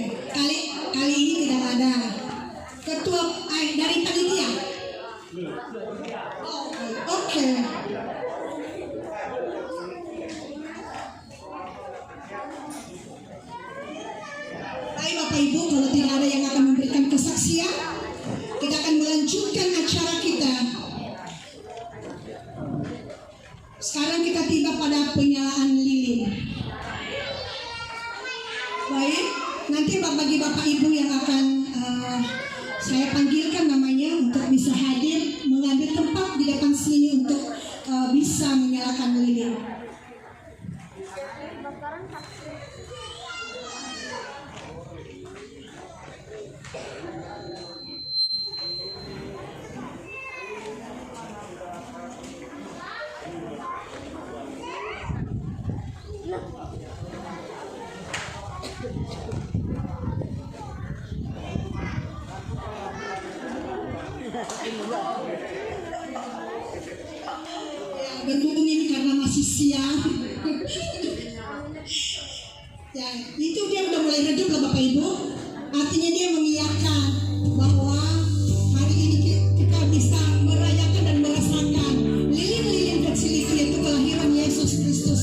kali kali ini tidak ada ketua dari panitia. Oh, oke. Baik Bapak Ibu, kalau tidak ada yang akan memberikan kesaksian, kita akan melanjutkan acara kita. Sekarang kita tiba pada penyalaan lilin. Baik, nanti bagi Bapak Ibu yang akan saya panggilkan namanya untuk bisa hadir mengambil tempat di depan sini untuk bisa menyalakan lilin. Berhubung ini karena masih siang. Ya, itu dia udah mulai redup lah Bapak Ibu. Artinya dia mengiyakan bahwa hari ini kita bisa merayakan dan merasakan lilin-lilin kecil itu, yaitu kelahiran Yesus Kristus.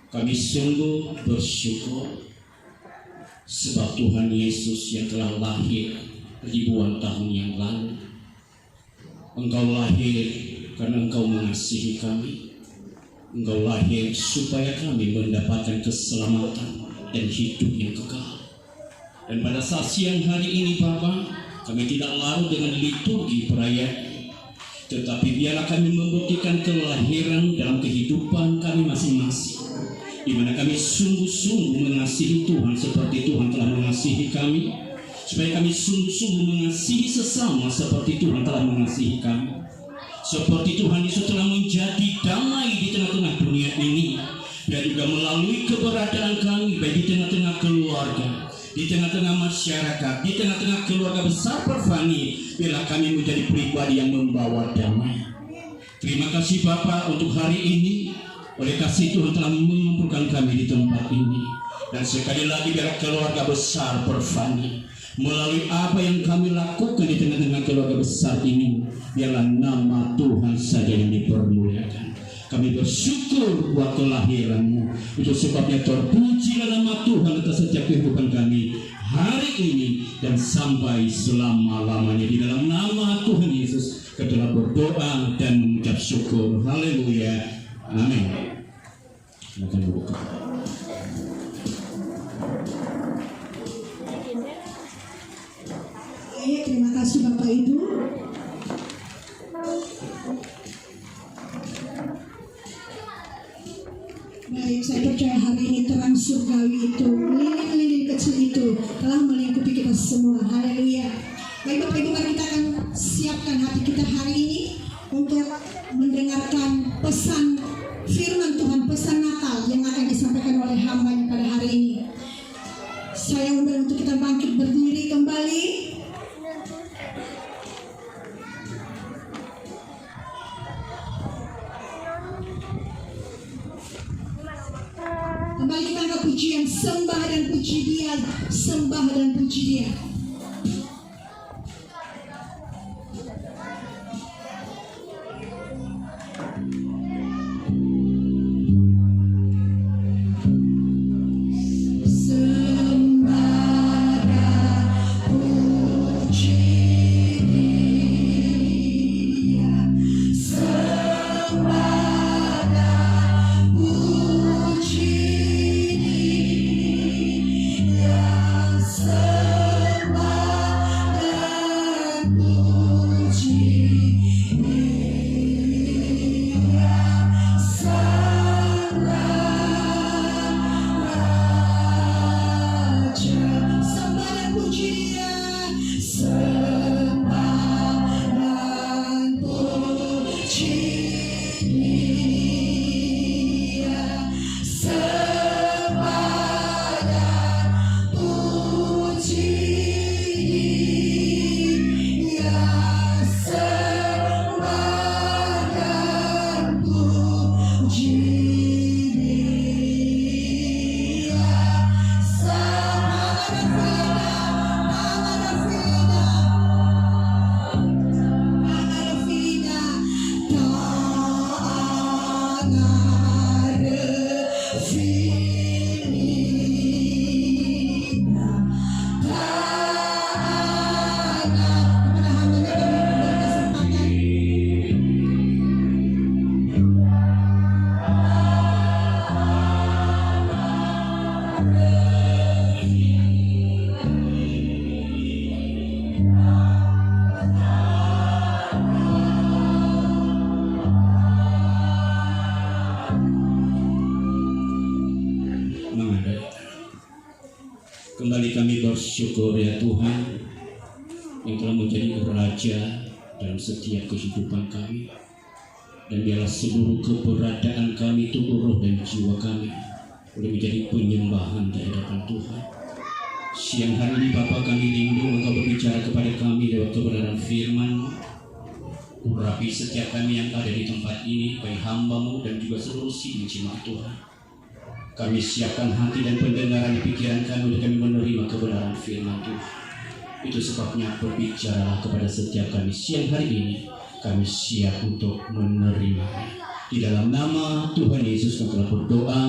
Kami sungguh bersyukur sebab Tuhan Yesus yang telah lahir ribuan tahun yang lalu. Engkau lahir karena Engkau mengasihi kami. Engkau lahir supaya kami mendapatkan keselamatan dan hidup yang kekal. Dan pada saat siang hari ini Bapa, kami tidak larut dengan liturgi perayaan, tetapi biarlah kami membuktikan kelahiran dalam kehidupan kami masing-masing, di mana kami sungguh-sungguh mengasihi Tuhan seperti Tuhan telah mengasihi kami, supaya kami sungguh-sungguh mengasihi sesama seperti Tuhan telah mengasihi kami. Seperti Tuhan Yesus telah menjadi damai di tengah-tengah dunia ini, dan juga melalui keberadaan kami baik di tengah-tengah keluarga, di tengah-tengah masyarakat, di tengah-tengah keluarga besar Pervani, biarlah kami menjadi pribadi yang membawa damai. Terima kasih Bapa untuk hari ini. Oleh kasih Tuhan telah mengumpulkan kami di tempat ini. Dan sekali lagi biar keluarga besar Pervani, melalui apa yang kami lakukan di tengah-tengah keluarga besar ini, biarlah nama Tuhan saja yang dipermuliakan. Kami bersyukur buat kelahiran-Mu. Itu sebabnya terpujilah nama Tuhan atas setiap kehidupan kami hari ini dan sampai selama-lamanya. Di dalam nama Tuhan Yesus kami telah berdoa dan mengucap syukur. Haleluya. Amin. Silakan buka. Baik, terima kasih Bapak Ibu. Baik, saya percaya hari ini terang surgawi itu, lilin-lilin kecil itu telah melingkupi kita semua. Haleluya. Baik Bapak Ibu, mari kita akan siapkan hati kita hari ini untuk mendengarkan pesan firman Tuhan, pesan Natal yang akan disampaikan oleh hamba-Nya pada hari ini. Saya undang untuk kita bangkit berdiri kembali. Kembali kita angkat pujian, sembah dan puji Dia, sembah dan puji Dia. Sembah Kembali kami bersyukur ya Tuhan yang telah menjadi Raja dalam setiap kehidupan kami. Dan biarlah seluruh keberadaan kami, tubuh, roh, dan jiwa kami boleh menjadi penyembahan di hadapan Tuhan. Siang hari ini Bapa, kami rindu Engkau berbicara kepada kami lewat kebenaran firman-Mu. Urapi setiap kami yang ada di tempat ini, baik hamba-Mu dan juga seluruh sidang jemaat Tuhan. Kami siapkan hati dan pendengaran di pikiran kami untuk kami menerima kebenaran firman Tuhan. Itu sebabnya berbicaralah kepada setiap kami siang hari ini. Kami siap untuk menerima. Di dalam nama Tuhan Yesus kami telah berdoa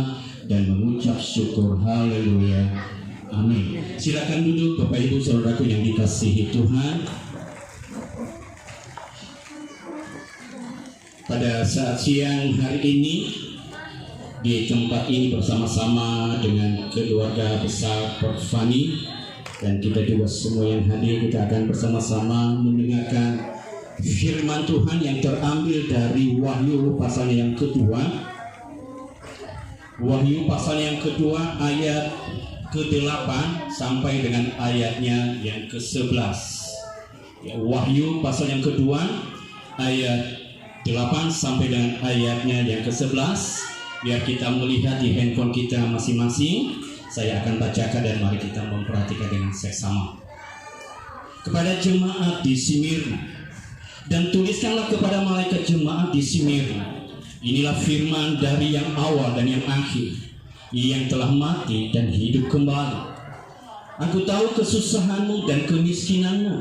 dan mengucap syukur. Haleluya. Amin. Silakan duduk Bapak Ibu Saudaraku yang dikasihi Tuhan. Pada saat siang hari ini di tempat ini bersama-sama dengan keluarga besar Perfani dan kita juga semua yang hadir, kita akan bersama-sama mendengarkan firman Tuhan yang terambil dari Wahyu pasal yang kedua. Wahyu pasal yang kedua ayat ke-8 sampai dengan ayatnya yang ke-11. Ya, Wahyu pasal yang kedua ayat 8 sampai dengan ayatnya yang ke-11. Biar kita melihat di handphone kita masing-masing. Saya akan bacakan dan mari kita memperhatikan dengan seksama. Kepada jemaat di Smyrna, dan tuliskanlah kepada malaikat jemaat di Smyrna, inilah firman dari yang awal dan yang akhir, yang telah mati dan hidup kembali. Aku tahu kesusahanmu dan kemiskinanmu,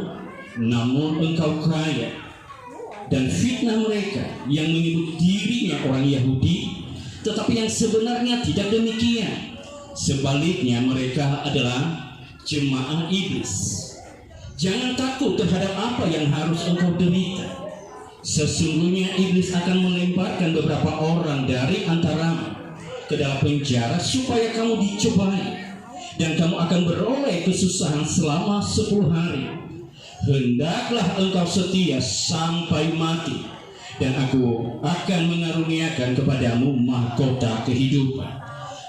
namun engkau kaya. Dan fitnah mereka yang menyebut dirinya orang Yahudi, tetapi yang sebenarnya tidak demikian. Sebaliknya mereka adalah jemaah iblis. Jangan takut terhadap apa yang harus engkau derita. Sesungguhnya iblis akan melemparkan beberapa orang dari antaramu ke dalam penjara supaya kamu dicobai, dan kamu akan beroleh kesusahan selama 10 hari. Hendaklah engkau setia sampai mati, dan aku akan mengaruniakan kepadamu mahkota kehidupan.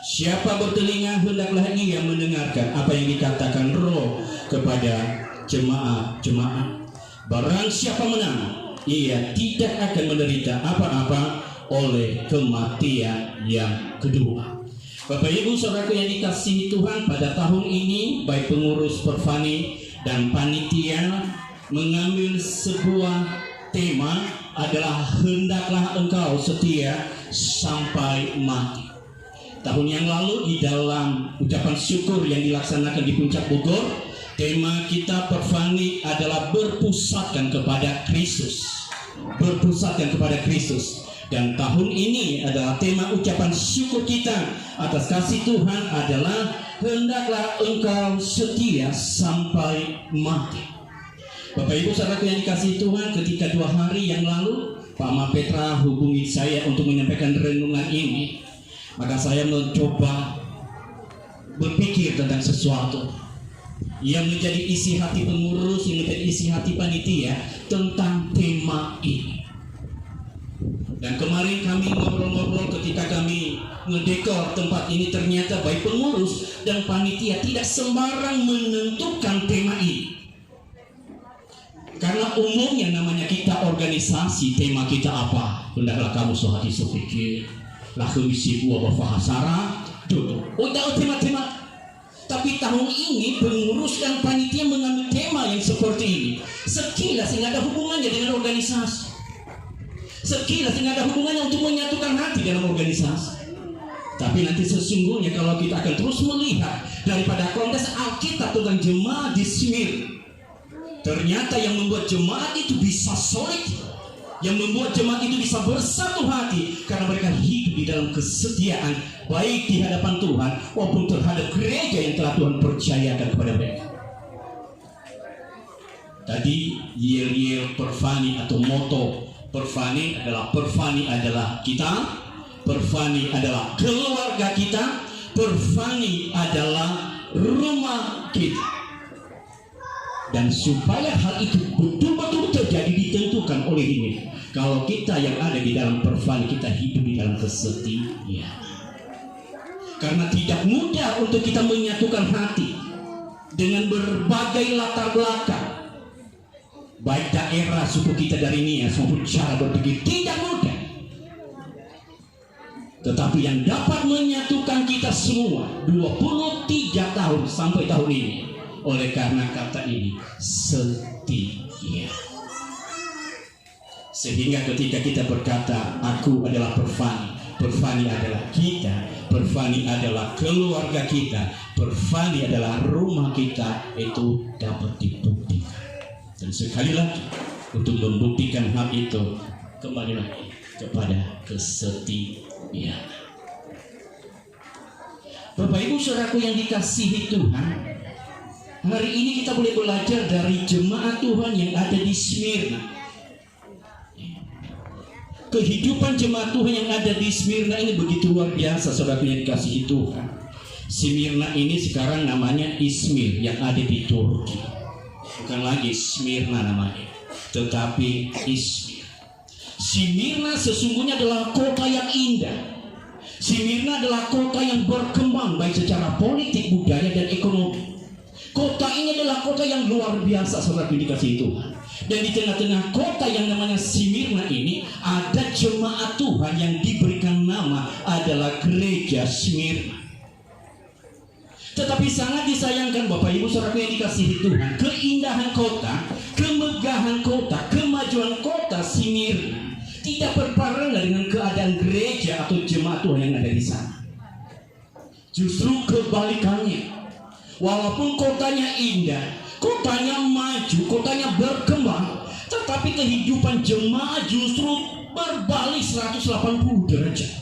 Siapa bertelinga, hendaklah ia mendengarkan apa yang dikatakan Roh kepada jemaat-jemaat. Barang siapa menang, ia tidak akan menderita apa-apa oleh kematian yang kedua. Bapak Ibu Saudaraku yang dikasihi Tuhan, pada tahun ini baik pengurus Perfani dan panitia mengambil sebuah tema adalah hendaklah engkau setia sampai mati. Tahun yang lalu di dalam ucapan syukur yang dilaksanakan di Puncak Bogor, tema kita Perfani adalah berpusatkan kepada Kristus. Berpusatkan kepada Kristus. Dan tahun ini adalah tema ucapan syukur kita atas kasih Tuhan adalah hendaklah engkau setia sampai mati. Bapak Ibu Saudaraku yang dikasihi Tuhan, ketika 2 hari yang lalu Pak Ma Petra hubungi saya untuk menyampaikan renungan ini, maka saya mencoba berpikir tentang sesuatu yang menjadi isi hati pengurus, yang menjadi isi hati panitia tentang tema ini. Dan kemarin kami ngobrol-ngobrol ketika kami mendekor tempat ini, ternyata baik pengurus dan panitia tidak sembarang menentukan tema ini. Karena umumnya namanya kita organisasi, tema kita apa? Hendaklah kamu sehati sepikir, lah kemisi buah bahasara, duduk. Udah tema-tema. Tapi tahun ini pengurus dan panitia mengambil tema yang seperti ini. Sekilas nggak ada hubungannya dengan organisasi. Sekilas nggak ada hubungannya untuk menyatukan hati dalam organisasi. Tapi nanti sesungguhnya kalau kita akan terus melihat daripada konteks Alkitab tentang jemaat di Smyrna, ternyata yang membuat jemaat itu bisa solid, yang membuat jemaat itu bisa bersatu hati karena mereka hidup di dalam kesetiaan baik di hadapan Tuhan maupun terhadap gereja yang telah Tuhan percayakan kepada mereka. Tadi yel-yel Perfani atau moto Perfani adalah kita, Perfani adalah keluarga kita, Perfani adalah rumah kita. Dan supaya hal itu betul-betul terjadi ditentukan oleh ini. Kalau kita yang ada di dalam Perfani, kita hidup di dalam kesetiaan. Karena tidak mudah untuk kita menyatukan hati. dengan berbagai latar belakang, baik daerah suku kita dari Nias maupun cara berpikir, tidak mudah. Tetapi yang dapat menyatukan kita semua 23 tahun sampai tahun ini, oleh karena kata ini, setia. Sehingga ketika kita berkata, aku adalah Perfani, Perfani adalah kita, Perfani adalah keluarga kita, Perfani adalah rumah kita, itu dapat dibuktikan. Dan sekali lagi, untuk membuktikan hal itu, kembali lagi kepada kesetiaan. Bapak Ibu Saudaraku yang dikasihi Tuhan, hari ini kita boleh belajar dari jemaat Tuhan yang ada di Smyrna. Kehidupan jemaat Tuhan yang ada di Smyrna ini begitu luar biasa, saudaraku yang dikasihi Tuhan. Smyrna ini sekarang namanya Izmir yang ada di Turki. Bukan lagi Smyrna namanya, tetapi Izmir. Smyrna sesungguhnya adalah kota yang indah. Smyrna adalah kota yang berkembang baik secara politik, budaya, dan ekonomi. Kota ini adalah kota yang luar biasa, saudaraku yang dikasihi Tuhan. Dan di tengah-tengah kota yang namanya Smyrna ini ada jemaat Tuhan yang diberikan nama adalah Gereja Smyrna. Tetapi sangat disayangkan Bapak Ibu Saudara yang dikasihi Tuhan, keindahan kota, kemegahan kota, kemajuan kota Smyrna tidak berbarengan dengan keadaan gereja atau jemaat Tuhan yang ada di sana. Justru kebalikannya. Walaupun kotanya indah, kotanya maju, kotanya berkembang, tetapi kehidupan jemaat justru berbalik 180 derajat.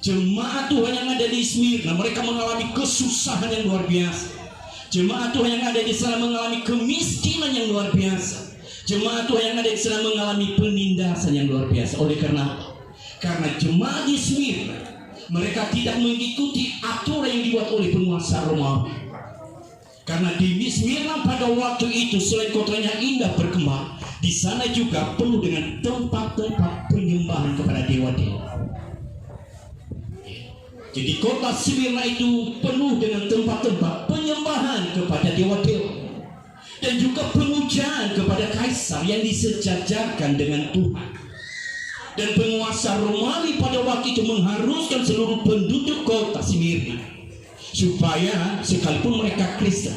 Jemaat Tuhan yang ada di Smyrna, mereka mengalami kesusahan yang luar biasa. Jemaat Tuhan yang ada di sana mengalami kemiskinan yang luar biasa. Jemaat Tuhan yang ada di sana mengalami penindasan yang luar biasa. Oleh karena apa? Karena jemaat di Smyrna, mereka tidak mengikuti aturan yang dibuat oleh penguasa Romawi. Karena di Smyrna pada waktu itu selain kotanya indah berkembang, di sana juga penuh dengan tempat-tempat penyembahan kepada dewa-dewa. Jadi kota Smyrna itu penuh dengan tempat-tempat penyembahan kepada dewa-dewa dan juga pemujaan kepada kaisar yang disejajarkan dengan Tuhan. Dan penguasa Romawi pada waktu itu mengharuskan seluruh penduduk kota Smyrna supaya sekalipun mereka Kristen,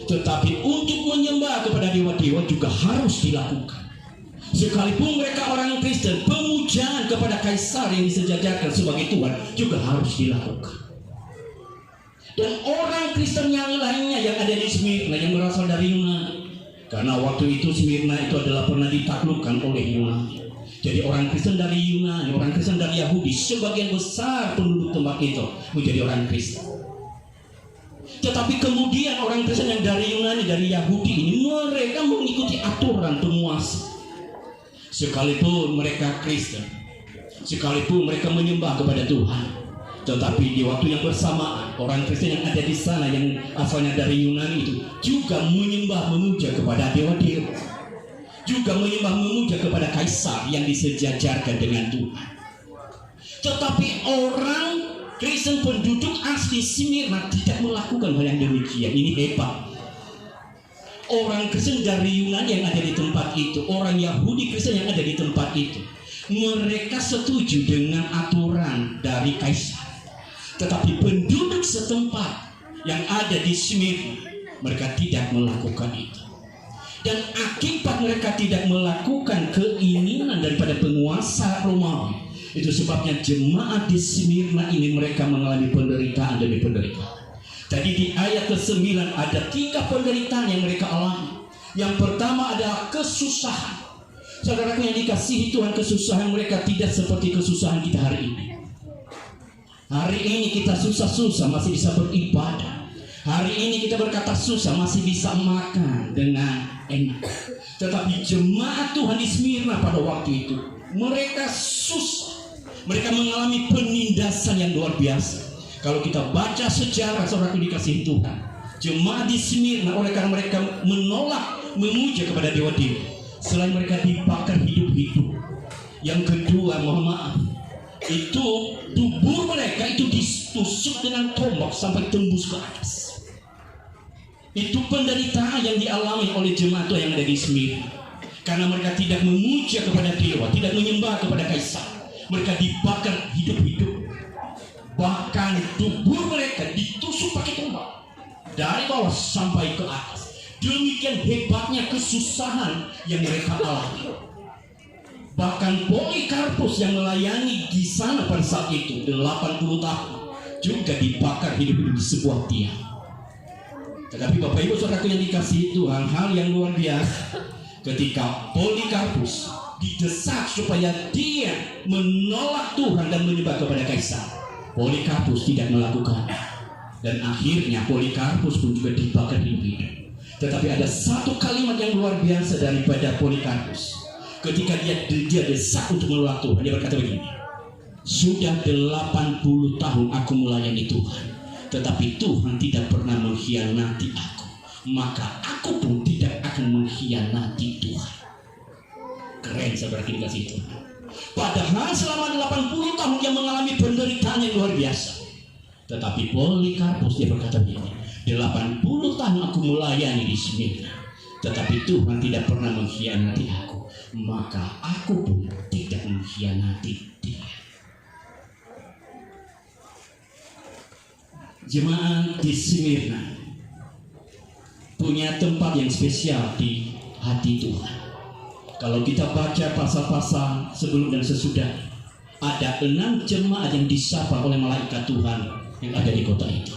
tetapi untuk menyembah kepada dewa-dewa juga harus dilakukan. Sekalipun mereka orang Kristen, pemujaan kepada kaisar yang disejajarkan sebagai Tuhan juga harus dilakukan. Dan orang Kristen yang lainnya yang ada di Smyrna yang berasal dari Yunani, karena waktu itu Smyrna itu adalah pernah ditaklukkan oleh Yunani. Jadi orang Kristen dari Yunani, orang Kristen dari Yahudi, sebagian besar penduduk tempat itu menjadi orang Kristen. Tetapi kemudian orang Kristen yang dari Yunani, dari Yahudi ini, mereka mengikuti aturan penguasa. Sekalipun mereka Kristen, sekalipun mereka menyembah kepada Tuhan, tetapi di waktu yang bersamaan orang Kristen yang ada di sana yang asalnya dari Yunani itu juga menyembah memuja kepada dewa-dewa, juga menyembah memuja kepada kaisar yang disejajarkan dengan Tuhan. Tetapi orang Kristen penduduk asli Smyrna tidak melakukan hal yang demikian. Ini hebat. Orang Kristen dari Yunani yang ada di tempat itu, orang Yahudi Kristen yang ada di tempat itu, mereka setuju dengan aturan dari kaisar. Tetapi penduduk setempat yang ada di Smyrna, mereka tidak melakukan itu. Dan akibat mereka tidak melakukan keinginan daripada penguasa Romawi, itu sebabnya jemaat di Smyrna ini mereka mengalami penderitaan demi penderitaan. Tadi di ayat ke-9 ada 3 penderitaan yang mereka alami. Yang pertama adalah kesusahan. Saudaraku yang dikasihi Tuhan, kesusahan mereka tidak seperti kesusahan kita hari ini. Hari ini kita susah-susah masih bisa beribadah. Hari ini kita berkata susah masih bisa makan dengan enak. Tetapi jemaat Tuhan di Smyrna pada waktu itu, mereka susah. Mereka mengalami penindasan yang luar biasa. Kalau kita baca sejarah, saudara dikasihi Tuhan, jemaat di Smyrna oleh karena mereka menolak memuja kepada dewa-dewa, selain mereka dibakar hidup-hidup. Yang kedua, mohon maaf, itu tubuh mereka itu ditusuk dengan tombak sampai tembus ke atas. Itu penderitaan yang dialami oleh jemaat Tuhan yang ada di Smyrna. Karena mereka tidak memuja kepada dewa, tidak menyembah kepada kaisar. Mereka dibakar hidup-hidup. Bahkan tubuh mereka ditusuk pakai tombak dari bawah sampai ke atas. Demikian hebatnya kesusahan yang mereka alami. Bahkan Polikarpus yang melayani di sana pada saat itu 80 tahun juga dibakar hidup-hidup di sebuah tiang. Tetapi Bapak Ibu Saudaraku yang dikasihi Tuhan, hal yang luar biasa ketika Polikarpus didesak supaya dia menolak Tuhan dan menyembah kepada kaisar, Polikarpus tidak melakukannya. Dan akhirnya Polikarpus pun juga dibakar hidup-hidup. Tetapi ada satu kalimat yang luar biasa daripada Polikarpus. Ketika dia desak untuk menolak Tuhan, dia berkata begini, sudah 80 tahun aku melayani Tuhan, tetapi Tuhan tidak pernah mengkhianati aku, maka aku pun tidak akan mengkhianati Tuhan. Keren saudara dikasih Tuhan. Padahal selama 80 tahun dia mengalami penderitaan yang luar biasa. Tetapi Polikarpus dia berkata begini, 80 tahun aku melayani di Smyrna, tetapi Tuhan tidak pernah mengkhianati aku, maka aku pun tidak mengkhianati dia. Jemaat di Smyrna punya tempat yang spesial di hati Tuhan. Kalau kita baca pasal-pasal sebelum dan sesudah, ada 6 jemaat yang disapa oleh malaikat Tuhan yang ada di kota itu.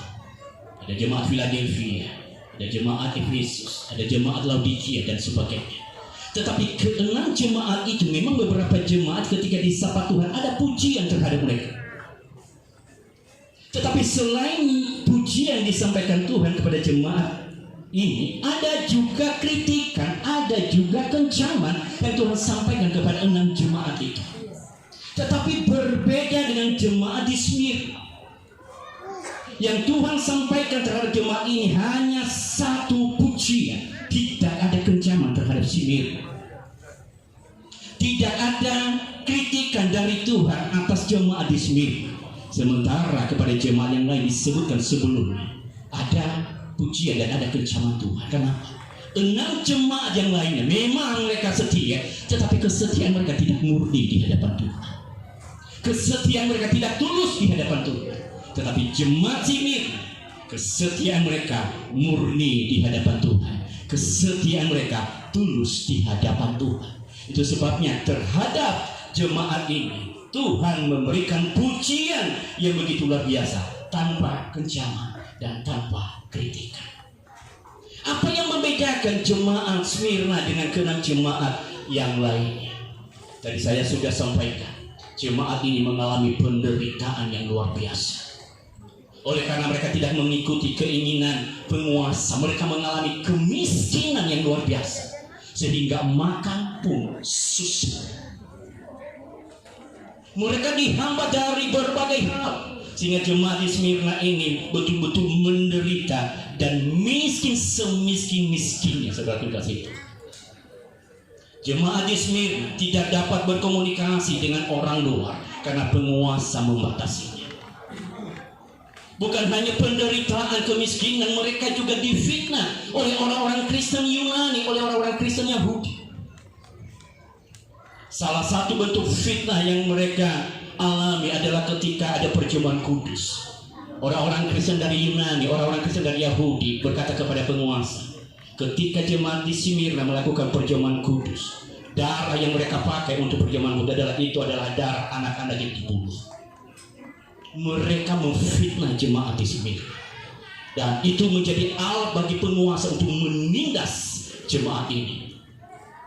Ada jemaat Philadelphia, ada jemaat Efesus, ada jemaat Laodikia dan sebagainya. Tetapi ke-6 jemaat itu memang beberapa jemaat ketika disapa Tuhan ada pujian terhadap mereka. Tetapi selain pujian disampaikan Tuhan kepada jemaat ini, ada juga kritikan, ada juga kencaman yang Tuhan sampaikan kepada 6 jemaat itu. Tetapi berbeda dengan jemaat di Smyrna. Yang Tuhan sampaikan terhadap jemaat ini hanya satu pujian, tidak ada kencaman terhadap Smyrna. Tidak ada kritikan dari Tuhan atas jemaat di Smyrna. Sementara kepada jemaat yang lain disebutkan sebelumnya ada pujian dan ada kencaman Tuhan. Kenapa? 6 jemaat yang lainnya memang mereka setia, tetapi kesetiaan mereka tidak murni di hadapan Tuhan. Kesetiaan mereka tidak tulus di hadapan Tuhan. Tetapi jemaat Smyrna, kesetiaan mereka murni di hadapan Tuhan. Kesetiaan mereka tulus di hadapan Tuhan. Itu sebabnya terhadap jemaat ini Tuhan memberikan pujian yang begitu luar biasa, tanpa kencaman dan tanpa kritikan. Apa yang membedakan jemaat Smyrna dengan ke-6 jemaat yang lainnya? Tadi saya sudah sampaikan, jemaat ini mengalami penderitaan yang luar biasa. Oleh karena mereka tidak mengikuti keinginan penguasa, mereka mengalami kemiskinan yang luar biasa, sehingga makan pun susah. Mereka dihambat dari berbagai hal, sehingga jemaat di Smyrna ini betul-betul menderita dan miskin semiskin-miskinnya. Saudara kasih itu, jemaat di Smyrna tidak dapat berkomunikasi dengan orang luar karena penguasa membatasinya. Bukan hanya penderitaan kemiskinan, mereka juga difitnah oleh orang-orang Kristen Yunani, oleh orang-orang Kristen Yahudi. Salah satu bentuk fitnah yang mereka alami adalah ketika ada perjamuan kudus. Orang-orang Kristen dari Yunani, orang-orang Kristen dari Yahudi berkata kepada penguasa, ketika jemaat di Smyrna melakukan perjamuan kudus, darah yang mereka pakai untuk perjamuan kudus adalah darah anak-anak yang dibunuh. Mereka memfitnah jemaat di Smyrna, dan itu menjadi alat bagi penguasa untuk menindas jemaat ini.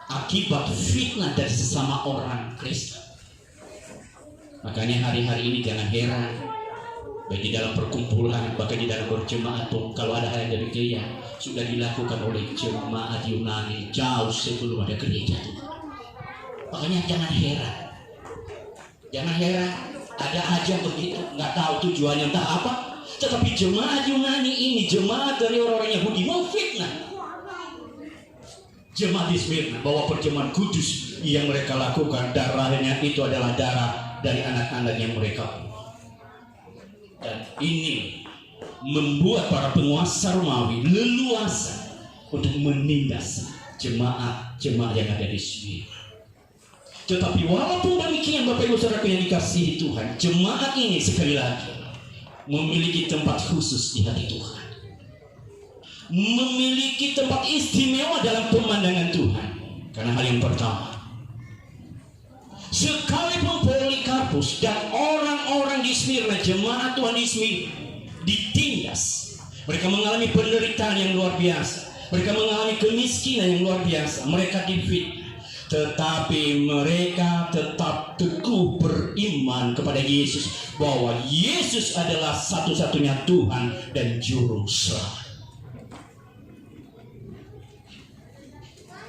Akibat fitnah dari sesama orang Kristen. Makanya hari-hari ini jangan heran, baik di dalam perkumpulan, bahkan di dalam berjemaat pun, kalau ada hal yang demikian sudah dilakukan oleh jemaat Yunani jauh sebelum ada gereja Tuhan. Makanya jangan heran, ada aja begitu, nggak tahu tujuannya entah apa. Tetapi jemaat Yunani ini, jemaat dari orang-orang Yahudi memfitnah jemaat di Smyrna bahwa perjamuan kudus yang mereka lakukan, darahnya itu adalah darah dari anak-anak yang mereka bunuh. Dan ini membuat para penguasa Romawi leluasa untuk menindas jemaat-jemaat yang ada di Smyrna. Tetapi walaupun demikian, Bapak Ibu Saudara yang dikasihi Tuhan, jemaat ini sekali lagi memiliki tempat khusus di hati Tuhan, memiliki tempat istimewa dalam pemandangan Tuhan. Karena hal yang pertama, sekalipun Polikarpus dan orang-orang di Smyrna, jemaat Tuhan di Smyrna, ditindas, mereka mengalami penderitaan yang luar biasa, mereka mengalami kemiskinan yang luar biasa, mereka difitnah, tetapi mereka tetap teguh beriman kepada Yesus, bahwa Yesus adalah satu-satunya Tuhan dan Juru Selamat.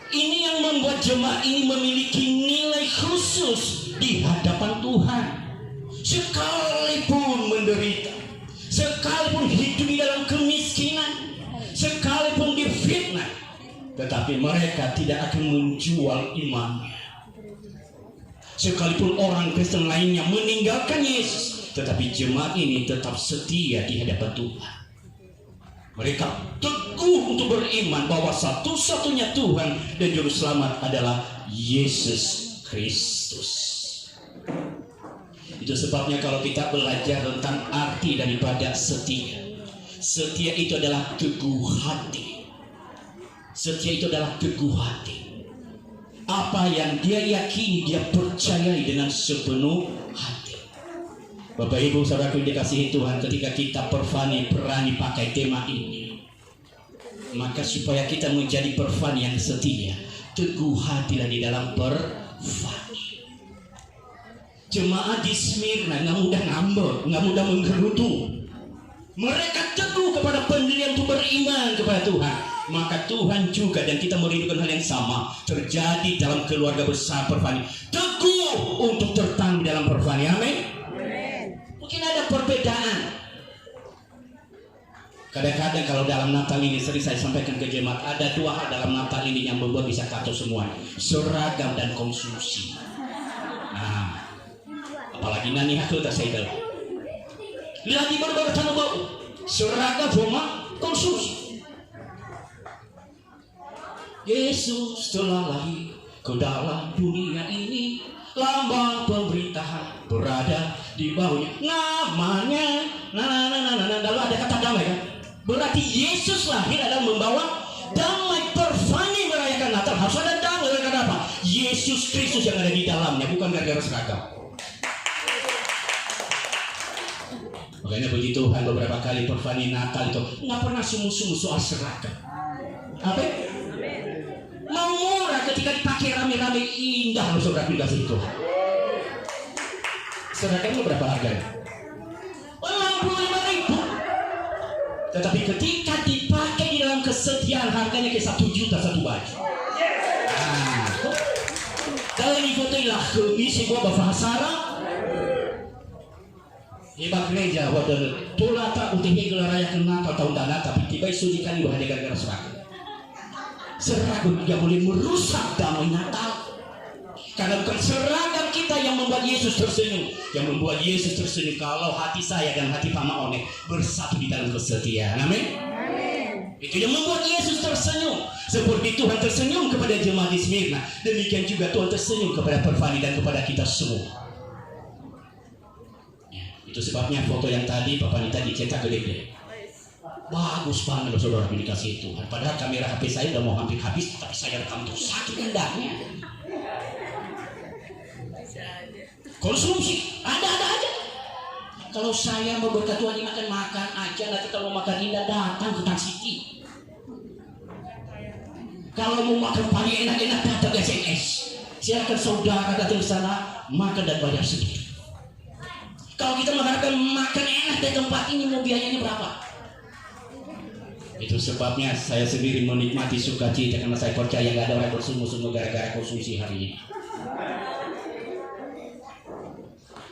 Ini yang membuat jemaat ini memiliki nilai khusus di hadapan Tuhan. Sekalipun menderita, sekalipun hidup di dalam kemiskinan, sekalipun difitnah, tetapi mereka tidak akan menjual imannya. Sekalipun orang Kristen lainnya meninggalkan Yesus, tetapi jemaat ini tetap setia di hadapan Tuhan. Mereka teguh untuk beriman bahwa satu-satunya Tuhan dan Juru Selamat adalah Yesus Kristus. Itu sebabnya kalau kita belajar tentang arti daripada setia, setia itu adalah teguh hati. Setia itu adalah teguh hati. Apa yang dia yakini, dia percayai dengan sepenuh hati. Bapak Ibu Saudaraku yang dikasihi Tuhan, ketika kita berani pakai tema ini, maka supaya kita menjadi perfani yang setia, teguh hatilah di dalam perfani. Jemaat di Smyrna nggak mudah ngambek, nggak mudah menggerutu. Mereka teguh kepada pendirian untuk beriman kepada Tuhan. Maka Tuhan juga dan kita merindukan hal yang sama terjadi dalam keluarga besar perfani. Teguh untuk tertangguh dalam perfani. Amin. Mungkin ada perbedaan. Kadang-kadang kalau dalam Natal ini sering saya sampaikan ke jemaat, ada dua hal dalam Natal ini yang membuat bisa kacau semuanya: seragam dan konsumsi. Nah, apalagi nani hakul tak saya tahu. Lagi berbeda sama bau seragam sama konsumsi. Yesus telah lahir ke dalam dunia ini, lambang pemerintahan berada di bawahnya, namanya lalu ada kata damai kan? Berarti Yesus lahir adalah membawa damai. Perfani merayakan Natal harus ada damai. Karena apa? Yesus Kristus yang ada di dalamnya, bukan gara-gara seragam. Makanya puji Tuhan beberapa kali perfani Natal itu nggak pernah sungguh-sungguh soal seragam. Apa? Mau murah ketika dipakai rame-rame, indah loh saudara dikasih itu. Seragamnya berapa harganya? 65.000. Tetapi ketika dipakai di dalam kesetiaan, harganya ke 1 juta satu baju. Nah, kalau difotoilah kemis gua bahasa Arab. Iba gereja wadah tulata untuk gelar raya Natal tahun dana, tapi tiba sudikan ibu hanya gara-gara seragam. Seragam tidak boleh merusak damai Natal. Karena bukan seragam kita yang membuat Yesus tersenyum. Yang membuat Yesus tersenyum kalau hati saya dan hati Pak Maone bersatu di dalam kesetiaan. Amin. Itu yang membuat Yesus tersenyum. Seperti Tuhan tersenyum kepada jemaat di Smyrna, demikian juga Tuhan tersenyum kepada perfani dan kepada kita semua. Ya, itu sebabnya foto yang tadi Bapak Nita dicetak gede-gede. Bagus banget loh saudara dikasih Tuhan. Padahal kamera HP saya udah mau hampir habis, tapi saya rekam terus. Saking indahnya. Konsumsi ada aja. Kalau saya mau berkat Tuhan makan aja, nanti kalau mau makan indah datang ke Tan City. Kalau mau makan paling enak-enak datang ke SMS. Silakan saudara datang ke sana, makan dan bayar sendiri. Kalau kita mengharapkan makan enak di tempat ini, mau biayanya berapa? Itu sebabnya saya sendiri menikmati sukacita, karena saya percaya gak ada orang bersungguh-sungguh gara-gara konsumsi hari ini.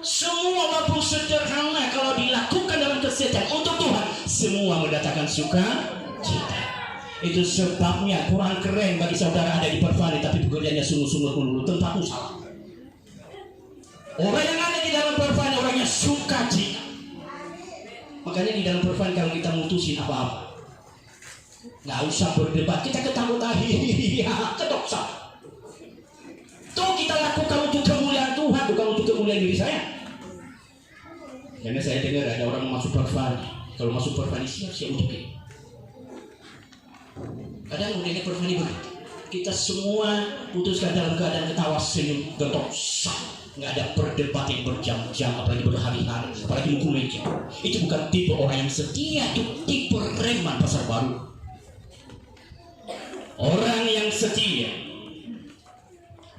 Semua walaupun sederhana, kalau dilakukan dalam kesetiaan untuk Tuhan, semua mendatangkan sukacita. Itu sebabnya kurang keren bagi saudara ada di perfani tapi pekerjaannya sungguh-sungguh melulu, tentang salah. Orang yang ada di dalam perfani orangnya sukacita. Makanya di dalam perfan kalau kita mutusin apa-apa, nggak usah berdebat, kita ketakutan, kedoksa. Toh kita lakukan untuk kemuliaan Tuhan, bukan untuk kemuliaan diri saya. Karena saya dengar ada orang masuk perfan, kalau masuk perfan siap-siap untuk ini. Kadang udah perfan begitu. Kita semua putuskan dalam keadaan ketawa, senyum, gedoksa. Nggak ada perdebatan berjam-jam, apalagi berhari-hari, apalagi buku meja. Itu bukan tipe orang yang setia, itu tipe reman pasar baru. Orang yang setia,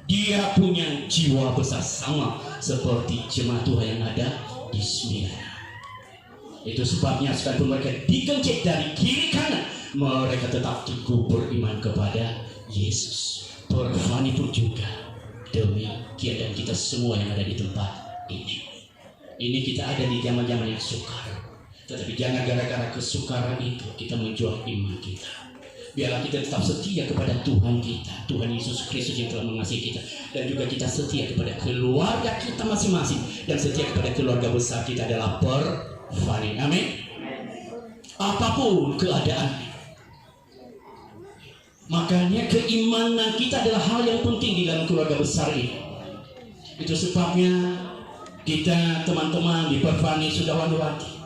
dia punya jiwa besar sama seperti jemaat Tuhan yang ada di Smyrna. Itu sebabnya sekalipun mereka digencet dari kiri kanan, mereka tetap teguh beriman kepada Yesus. Perfani pun juga demikian, dan kita semua yang ada di tempat ini. Ini kita ada di zaman-zaman yang sukar, tetapi jangan gara-gara kesukaran itu kita menjual iman kita. Biarlah kita tetap setia kepada Tuhan kita, Tuhan Yesus Kristus yang telah mengasihi kita, dan juga kita setia kepada keluarga kita masing-masing, dan setia kepada keluarga besar kita adalah perfani. Amin. Apapun keadaannya. Makanya keimanan kita adalah hal yang penting di dalam keluarga besar ini. Itu sebabnya kita teman-teman di Perfani sudah wanti-wanti.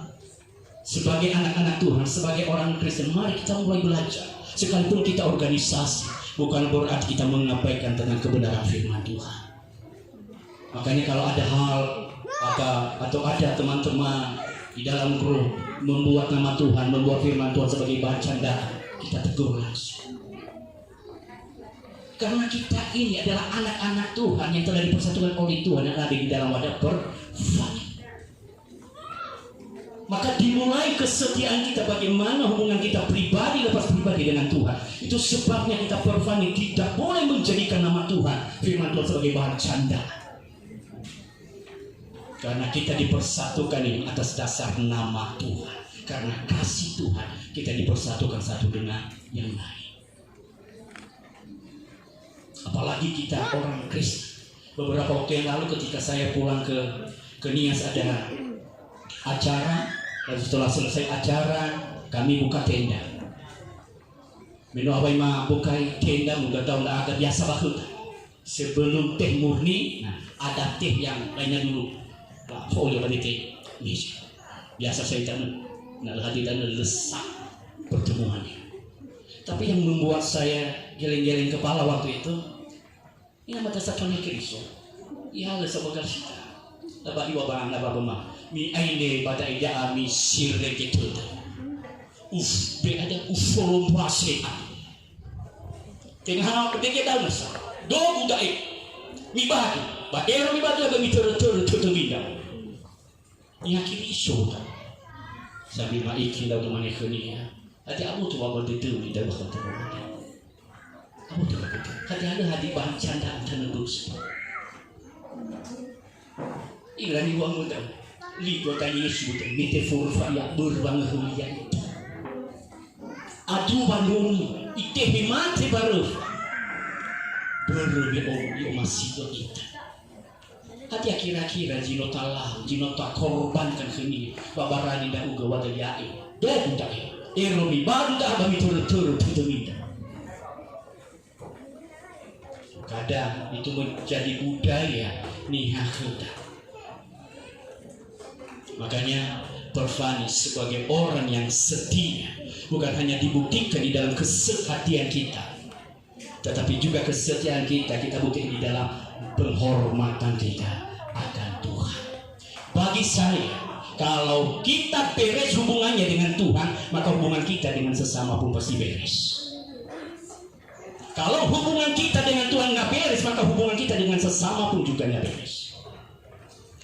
Sebagai anak-anak Tuhan, sebagai orang Kristen, mari kita mulai belajar. Sekalipun kita organisasi, bukan berarti kita mengabaikan tentang kebenaran firman Tuhan. Makanya kalau ada hal atau ada teman-teman di dalam grup membuat nama Tuhan, membuat firman Tuhan sebagai bahan candaan, kita tegur langsung. Karena kita ini adalah anak-anak Tuhan yang telah dipersatukan oleh Tuhan yang ada di dalam wadah Perfani. Maka dimulai kesetiaan kita, bagaimana hubungan kita pribadi lepas pribadi dengan Tuhan. Itu sebabnya kita Perfani tidak boleh menjadikan nama Tuhan, firman Tuhan sebagai bahan candaan. Karena kita dipersatukan ini atas dasar nama Tuhan. Karena kasih Tuhan kita dipersatukan satu dengan yang lain. Apalagi kita orang Kristen. Beberapa waktu yang lalu ketika saya pulang ke Nias ada acara, dan setelah selesai acara kami buka tenda. Menu apa yang buka tenda mudah tahu nggak agak biasa banget. Sebelum teh murni, ada teh yang lainnya dulu. Folio pada teh ini. Biasa saya tanam, nak hati tanam lesak pertemuannya. Tapi yang membuat saya geleng-geleng kepala waktu itu, ini nama dasarnya Kristus. Ya, lesa bagal kita. Dapat iwa barang dapat rumah. Mi aine pada ida ami sirre gitu. Be ada ufolom prase. Tengah ketika tahu masa. Do budai. Mi bagi. Ba era mi bagi agak mi ter minda. Ini akhir isu ta. Sambil maikin daw teman ekoni ya. Hati amu tu bawa itu di dalam kata. Kamu tuh hati-hati hati bahan candaan tenebus. Ilan ni wang muda, ligo tanya Yesus muda, metafor faya berbang hulian. Adu bandung, ite himati baru, berbe om masih itu. Hati kira-kira jino talah, jino tak korbankan sini, babarani dah uga wadah yai, dan dah, eromi banda abami turut itu minta. Kadang itu menjadi budaya nihah kita. Makanya Perfani sebagai orang yang setia bukan hanya dibuktikan di dalam kesetiaan kita, tetapi juga kesetiaan kita buktikan di dalam penghormatan kita akan Tuhan. Bagi saya, kalau kita beres hubungannya dengan Tuhan, maka hubungan kita dengan sesama pun pasti beres. Kalau hubungan kita dengan Tuhan nggak beres, maka hubungan kita dengan sesama pun juga nggak beres.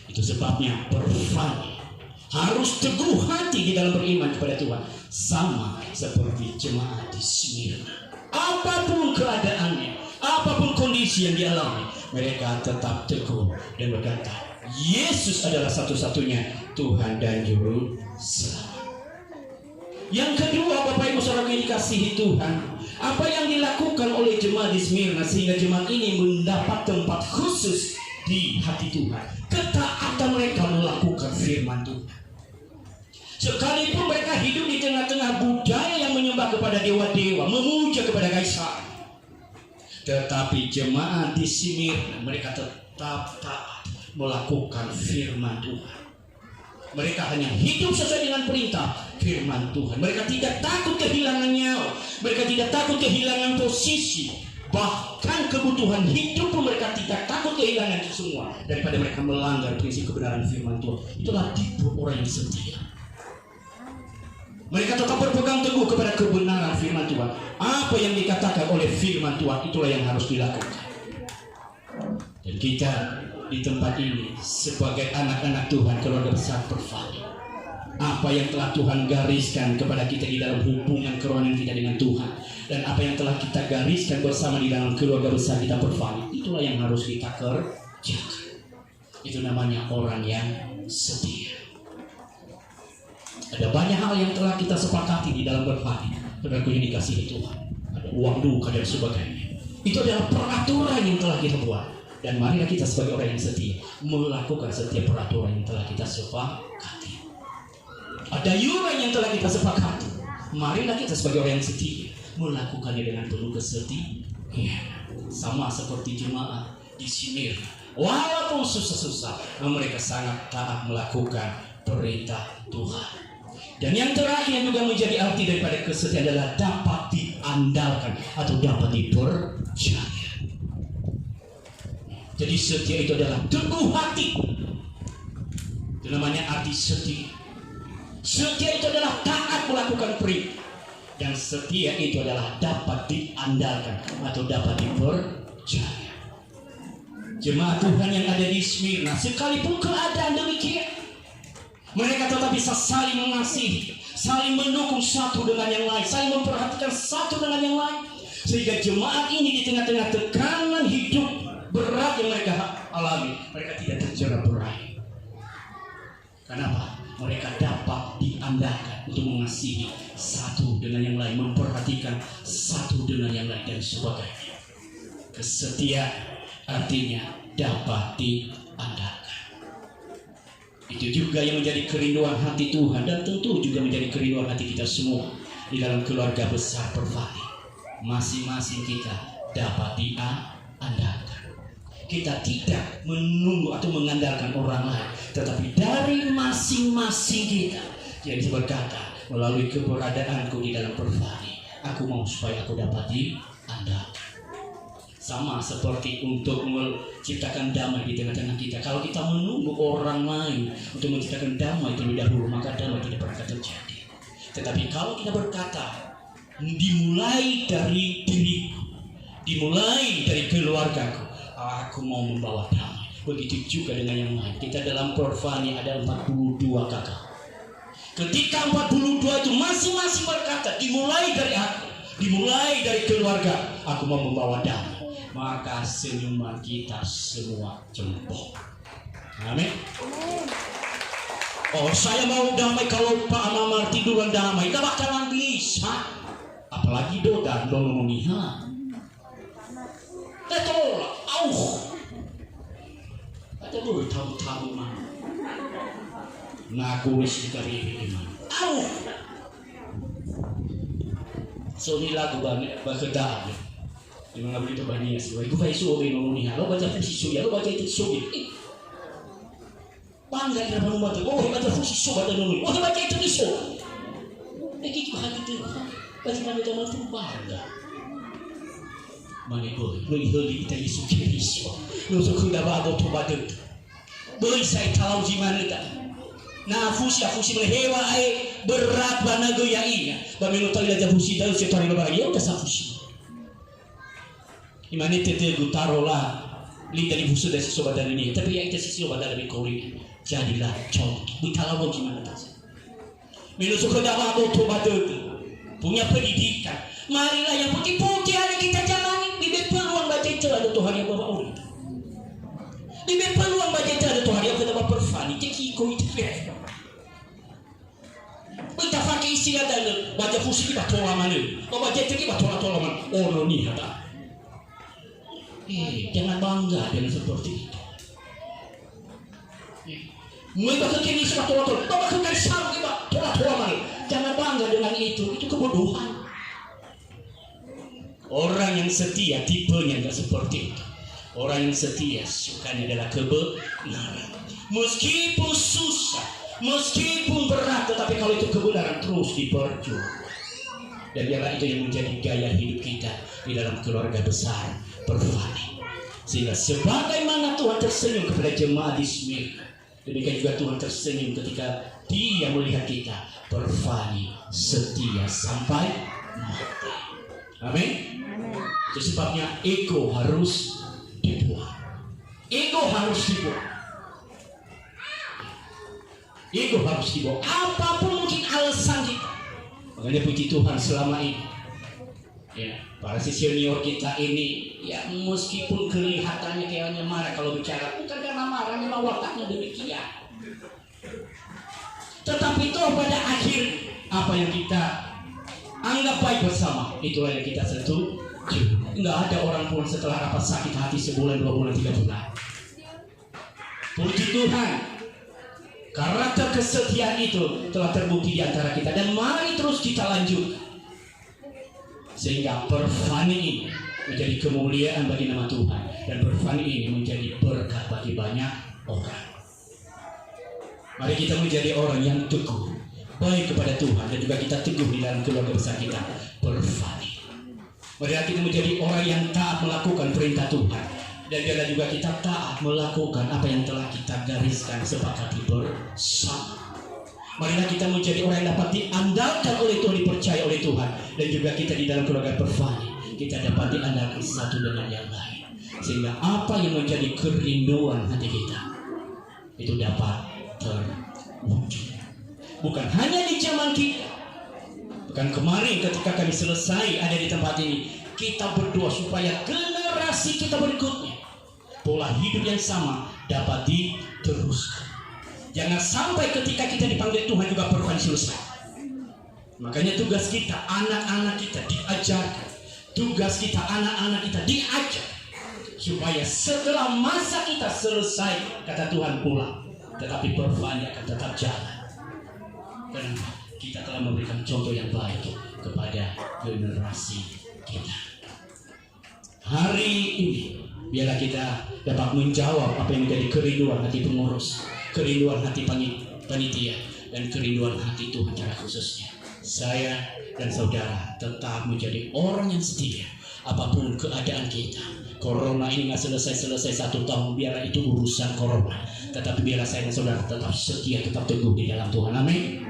Itu sebabnya Perfani harus teguh hati di dalam beriman kepada Tuhan, sama seperti jemaat di Smyrna. Apapun keadaannya, apapun kondisi yang dialami, mereka tetap teguh dan berkata, Yesus adalah satu-satunya Tuhan dan Juru Selamat. Yang kedua, Bapak Ibu Saudara yang dikasihi Tuhan, apa yang dilakukan oleh jemaat di Smyrna sehingga jemaat ini mendapat tempat khusus di hati Tuhan? Ketaatan mereka melakukan firman Tuhan. Sekalipun mereka hidup di tengah-tengah budaya yang menyembah kepada dewa-dewa, memuja kepada kaisar, tetapi jemaat di Smyrna mereka tetap taat melakukan firman Tuhan. Mereka hanya hidup sesuai dengan perintah firman Tuhan. Mereka tidak takut kehilangan nyawa, mereka tidak takut kehilangan posisi, bahkan kebutuhan hidup pun mereka tidak takut kehilangan itu semua daripada mereka melanggar prinsip kebenaran firman Tuhan. Itulah tipe orang yang setia. Mereka tetap berpegang teguh kepada kebenaran firman Tuhan. Apa yang dikatakan oleh firman Tuhan, itulah yang harus dilakukan. Dan kita di tempat ini sebagai anak-anak Tuhan, keluarga besar Pervani, apa yang telah Tuhan gariskan kepada kita di dalam hubungan kerohanian kita dengan Tuhan, dan apa yang telah kita gariskan bersama di dalam keluarga besar kita Pervani, itulah yang harus kita kerjakan. Itu namanya orang yang setia. Ada banyak hal yang telah kita sepakati di dalam Pervani, saudaraku yang dikasihi Tuhan. Ada uang duka dan sebagainya. Itu adalah peraturan yang telah kita buat. Dan marilah kita sebagai orang yang setia melakukan setiap peraturan yang telah kita sepakati. Ada iuran yang telah kita sepakati. Marilah kita sebagai orang yang setia melakukannya dengan penuh kesetiaan. Sama seperti jemaat di Smyrna, walaupun susah-susah, mereka sangat taat melakukan perintah Tuhan. Dan yang terakhir yang juga menjadi arti daripada kesetiaan adalah dapat diandalkan atau dapat dipercaya. Jadi setia itu adalah teguh hati. Itu namanya arti setia. Setia itu adalah taat melakukan perintah. Dan setia itu adalah dapat diandalkan atau dapat dipercaya. Jemaat Tuhan yang ada di Smyrna, sekalipun keadaan demikian, mereka tetap bisa saling mengasihi, saling mendukung satu dengan yang lain, saling memperhatikan satu dengan yang lain. Sehingga jemaat ini di tengah-tengah tekanan hidup berat yang mereka alami, mereka tidak terjerat berai. Kenapa? Mereka dapat diandalkan untuk mengasihi satu dengan yang lain, memperhatikan satu dengan yang lain dan sebagainya. Kesetiaan artinya dapat diandalkan. Itu juga yang menjadi kerinduan hati Tuhan, dan tentu juga menjadi kerinduan hati kita semua di dalam keluarga besar Pervani. Masing-masing kita dapat diandalkan. Kita tidak menunggu atau mengandalkan orang lain, tetapi dari masing-masing kita. Jadi berkata, melalui keberadaanku di dalam Pervani, aku mau supaya aku dapat diandalkan. Sama seperti untuk menciptakan damai di tengah-tengah kita. Kalau kita menunggu orang lain untuk menciptakan damai terlebih dahulu, maka damai tidak pernah terjadi. Tetapi kalau kita berkata, dimulai dari diriku, dimulai dari keluargaku, aku mau membawa damai. Begitu juga dengan yang lain. Kita dalam Pervani ada 42 kakak. Ketika 42 itu masing-masing berkata, dimulai dari aku, dimulai dari keluarga, aku mau membawa damai. Maka senyuman kita semua jempol. Amin. Oh, saya mau damai. Kalau Pak Amar tiduran damai, gak bakalan bisa. Apalagi dodan memiha. Tolak, ada boleh tahu-tahu mah. Ngaku wis dikari iman. So ni lagu banget bakedah. Di mga berita banyak sih. Iku fai suwi memiha. Lo baca fusi suwi, lo baca itu suwi. Bangga ina panu baca. Oh, baca fusi suwi baca numi. Oh, baca itu isu. Iki bahagi tu. Baca mana zaman tu bangga. Mane boy, lo iholi kita isu kiriso. Lo so kuda bago to badut. Boy sai talau di mana ta? Na fusi mana hewa ai berat banago ya iya. Ba mino tali aja fusi dal se tori lo bagi udah sa fusi. Imani tete gutarola li dari fusi dari sobat dari ini. Tapi ya itu sisi sobat dari kori. Jadilah contoh. Bitalawo gimana ta? Mino so kuda bago to badut. Punya pendidikan. Marilah yang putih-putih ada kita jalani. Bibir peluang baca itu ada Tuhan yang bawa orang. Bibir peluang baca itu ada Tuhan yang bawa Pervani. Jadi ikut itu ya. Kita pakai istilah dan baca fusi kita tolak mana. Kalau baca itu kita tolak mana. Oh ni ada. Jangan bangga dengan seperti itu. Mereka kekini suka tolak. Bapak kekini sama kita tolak. kebodohan. Orang yang setia tipenya nggak seperti itu. Orang yang setia sukanya adalah kebenaran. Meskipun susah, meskipun berat, tetapi kalau itu kebenaran terus diperjuangkan. Dan biarlah itu yang menjadi gaya hidup kita di dalam keluarga besar Pervani. Sehingga sebagaimana Tuhan tersenyum kepada jemaat di Smyrna, demikian juga Tuhan tersenyum ketika Dia melihat kita Pervani setia sampai mati. Amin. Itu sebabnya ego harus dibuang. Ego harus dibuang. Ego harus dibuang. Apapun mungkin alasan kita. Makanya puji Tuhan selama ini, ya, para senior kita ini, ya meskipun kelihatannya kayaknya marah kalau bicara, bukan karena marah, memang wataknya demikian. Tetapi toh pada akhir apa yang kita anggap baik bersama, itulah yang kita setuju. Enggak ada orang pun setelah rapat sakit hati sebulan, 2 bulan, 3 bulan. Puji Tuhan, karakter kesetiaan itu telah terbukti di antara kita, dan mari terus kita lanjutkan sehingga Pervani ini menjadi kemuliaan bagi nama Tuhan, dan Pervani ini menjadi berkat bagi banyak orang. Mari kita menjadi orang yang teguh baik kepada Tuhan, dan juga kita teguh di dalam keluarga besar kita Pervani. Mari kita menjadi orang yang taat melakukan perintah Tuhan, dan biarlah juga kita taat melakukan apa yang telah kita gariskan sepakati bersama. Marilah kita menjadi orang yang dapat diandalkan oleh Tuhan, dipercaya oleh Tuhan, dan juga kita di dalam keluarga Pervani kita dapat diandalkan satu dengan yang lain, sehingga apa yang menjadi kerinduan hati kita itu dapat terwujud. Bukan hanya di zaman kita. Bukan kemarin ketika kami selesai ada di tempat ini, kita berdoa supaya generasi kita berikutnya pola hidup yang sama dapat diteruskan. Jangan sampai ketika kita dipanggil Tuhan juga Pervani selesai. Makanya tugas kita, anak-anak kita diajarkan. Tugas kita, anak-anak kita diajar, supaya setelah masa kita selesai, kata Tuhan pulang, tetapi Pervani akan tetap jalan. Kenapa? Kita telah memberikan contoh yang baik kepada generasi kita. Hari ini biarlah kita dapat menjawab apa yang menjadi kerinduan hati pengurus, kerinduan hati panitia, dan kerinduan hati Tuhan secara khususnya. Saya dan saudara tetap menjadi orang yang setia apapun keadaan kita. Corona ini nggak selesai 1 tahun, biarlah itu urusan corona. Tetapi biarlah saya dan saudara tetap setia, tetap teguh di dalam Tuhan. Amin.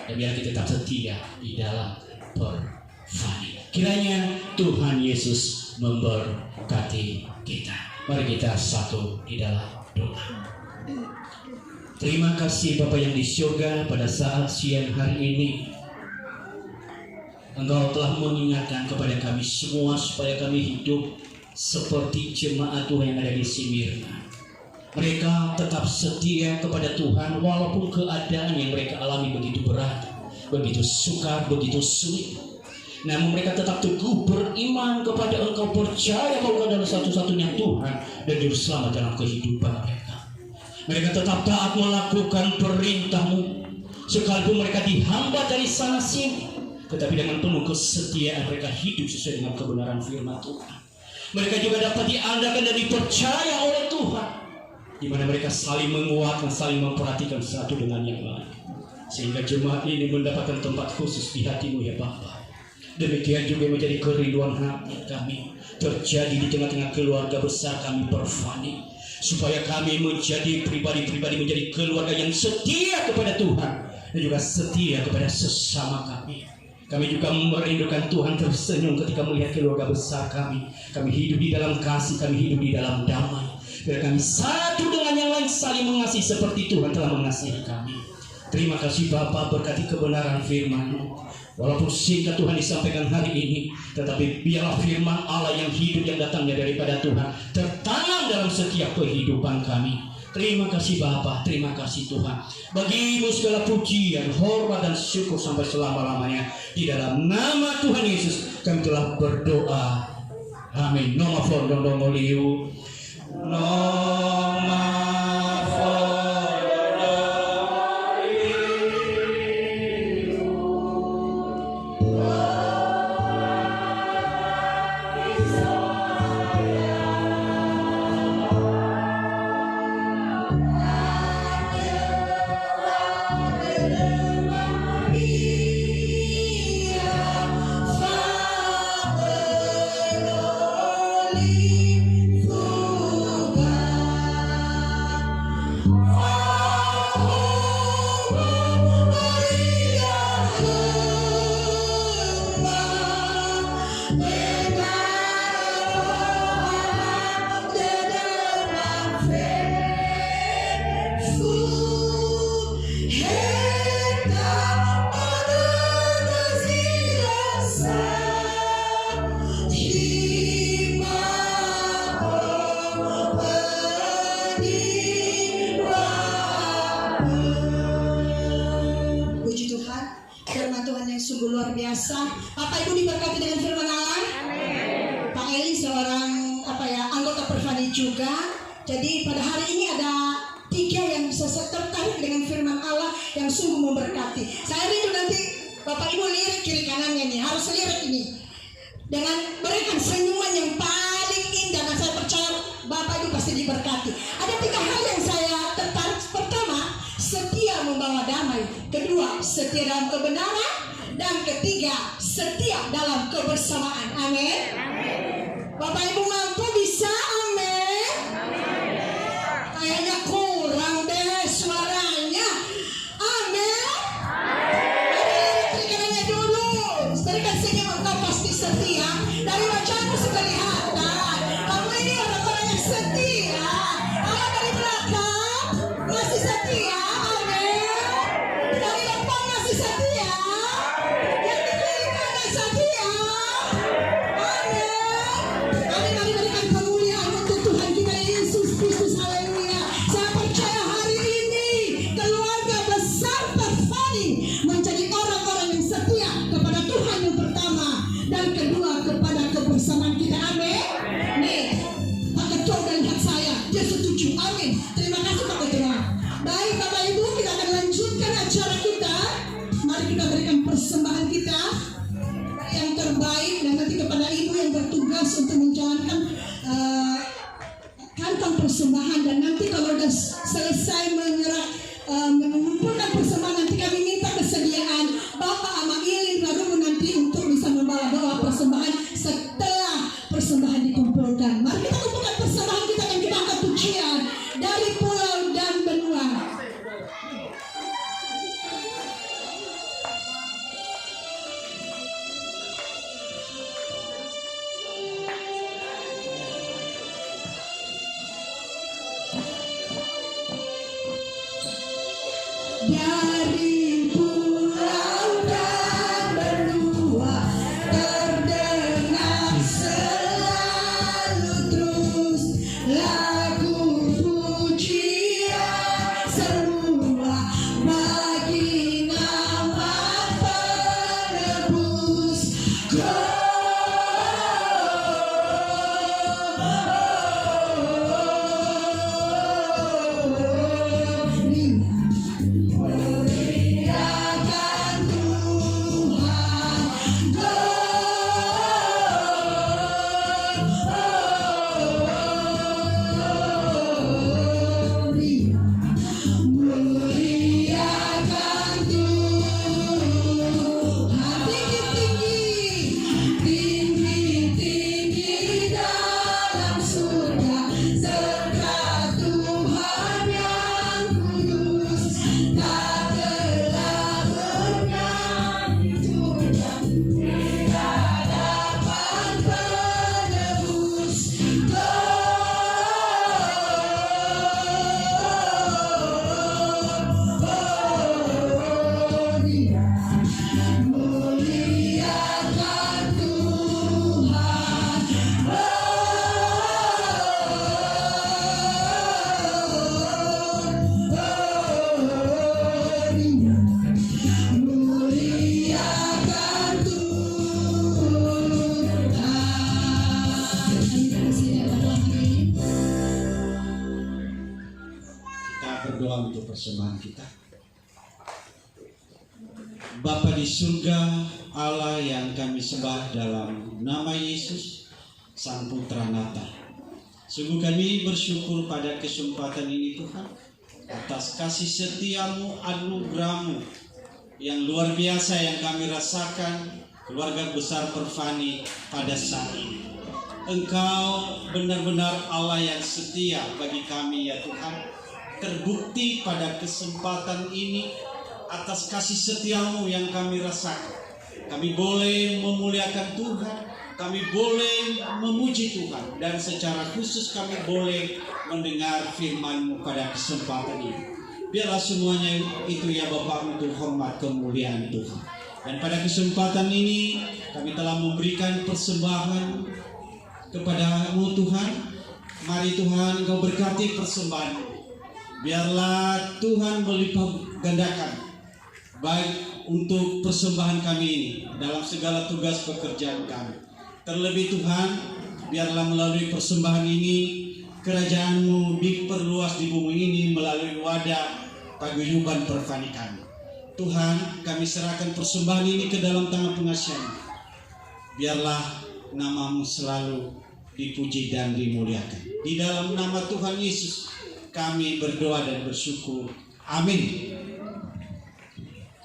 Dan biar kita tetap setia di dalam Pervani. Kiranya Tuhan Yesus memberkati kita. Mari kita satu di dalam doa. Terima kasih Bapa yang di surga, pada saat siang hari ini Engkau telah mengingatkan kepada kami semua supaya kami hidup seperti jemaat Tuhan yang ada di Smyrna. Mereka tetap setia kepada Tuhan walaupun keadaan yang mereka alami begitu berat, begitu sukar, begitu sulit. Namun mereka tetap teguh beriman kepada Engkau, percaya bahwa Engkau adalah satu-satunya Tuhan dan Juru Selamat dalam kehidupan mereka. Mereka tetap taat melakukan perintah-Mu, sekalipun mereka dihambat dari sana sini, tetapi dengan penuh kesetiaan mereka hidup sesuai dengan kebenaran firman Tuhan. Mereka juga dapat diandalkan dan dipercaya oleh Tuhan, di mana mereka saling menguatkan, saling memperhatikan satu dengan yang lain, sehingga jemaat ini mendapatkan tempat khusus di hati-Mu ya Bapa. Demikian juga menjadi kerinduan hati kami terjadi di tengah-tengah keluarga besar kami Pervani, supaya kami menjadi pribadi-pribadi, menjadi keluarga yang setia kepada Tuhan dan juga setia kepada sesama kami. Kami juga merindukan Tuhan tersenyum ketika melihat keluarga besar kami. Kami hidup di dalam kasih, kami hidup di dalam damai. Biar kami satu dengan yang lain saling mengasihi seperti Tuhan telah mengasihi kami. Terima kasih Bapa, berkati kebenaran firman-Mu. Walaupun singkat Tuhan disampaikan hari ini, tetapi biarlah firman Allah yang hidup, yang datangnya daripada Tuhan, tertanam dalam setiap kehidupan kami. Terima kasih Bapa, terima kasih Tuhan. Bagi-Mu segala pujian, hormat dan syukur sampai selama-lamanya. Di dalam nama Tuhan Yesus kami telah berdoa. Amin. Noma fondong liu. Noma fondong liu. Firman Tuhan yang sungguh luar biasa. Bapak Ibu diberkati dengan firman Allah. Pak Eli seorang anggota Pervani juga. Jadi pada hari ini ada 3 yang bisa tertarik dengan firman Allah yang sungguh memberkati. Saya rindu nanti Bapak Ibu lirik kiri kanannya nih, harus lirik ini dengan berikan senyuman yang paling indah, dan saya percaya Bapak Ibu pasti diberkati. Ada 3 hal yang saya tertarik. Pertama, setia membawa damai. Kedua, setia dalam kebenaran. Dan ketiga, setia dalam kebersamaan. Amin. Bapak Ibu mampu, bisa? Amin. Kayaknya kurang deh suaranya. Amin. Berikannya dulu. Berikan senyum, engkau pasti setia. Dari wajahmu sudah kelihatan. Kamu ini orang-orang yang setia. Allah dari belakang masih setia. Amin. Dari depan masih setia. Yang di kiri kanan setia. Amin. Mari berikan kemuliaan untuk Tuhan kita Yesus Kristus. Haleluya. Saya percaya hari ini keluarga besar Pervani menjadi orang-orang yang setia kepada Tuhan yang pertama, dan kedua kepada kebersamaan kita. Amin. Nih, Pak Ketua udah lihat saya, dia setuju. Amin. Terima kasih Pak Ketua. Baik Bapak Ibu, kita akan lanjutkan acara kita. Mari kita berikan persembahan kita yang terbaik, dan nanti kepada Ibu yang bertugas untuk menjalankan kantong persembahan. Dan nanti kalau sudah selesai mengumpulkan persembahan, nanti kami minta kesediaan Bapak Ama Ilin Larumu nanti untuk bisa membawa doa persembahan setelah persembahan dikumpulkan. Mari kita kumpulkan persembahan kita dan kita angkat pujian dari pulau dan benua. Dari pulau dan benua terdengar selalu terus lagu pujian semua bagi nama penebus. Berdoa untuk persembahan kita. Bapa di surga, Allah yang kami sembah dalam nama Yesus, Sang Putra Natal. Sungguh kami bersyukur pada kesempatan ini Tuhan, atas kasih setiamu, anugerahmu yang luar biasa yang kami rasakan keluarga besar Pervani pada saat ini. Engkau benar-benar Allah yang setia bagi kami ya Tuhan. Terbukti pada kesempatan ini atas kasih setiamu yang kami rasakan. Kami boleh memuliakan Tuhan, kami boleh memuji Tuhan, dan secara khusus kami boleh mendengar firman-Mu pada kesempatan ini. Biarlah semuanya itu ya Bapa untuk hormat kemuliaan Tuhan. Dan pada kesempatan ini kami telah memberikan persembahan kepada-Mu Tuhan. Mari Tuhan Engkau berkati persembahan. Biarlah Tuhan melipat gandakan baik untuk persembahan kami ini dalam segala tugas pekerjaan kami. Terlebih Tuhan, biarlah melalui persembahan ini kerajaan-Mu diperluas di bumi ini melalui wadah paguyuban Pervani kami. Tuhan, kami serahkan persembahan ini ke dalam tangan pengasihan-Mu. Biarlah nama-Mu selalu dipuji dan dimuliakan. Di dalam nama Tuhan Yesus kami berdoa dan bersyukur. Amin.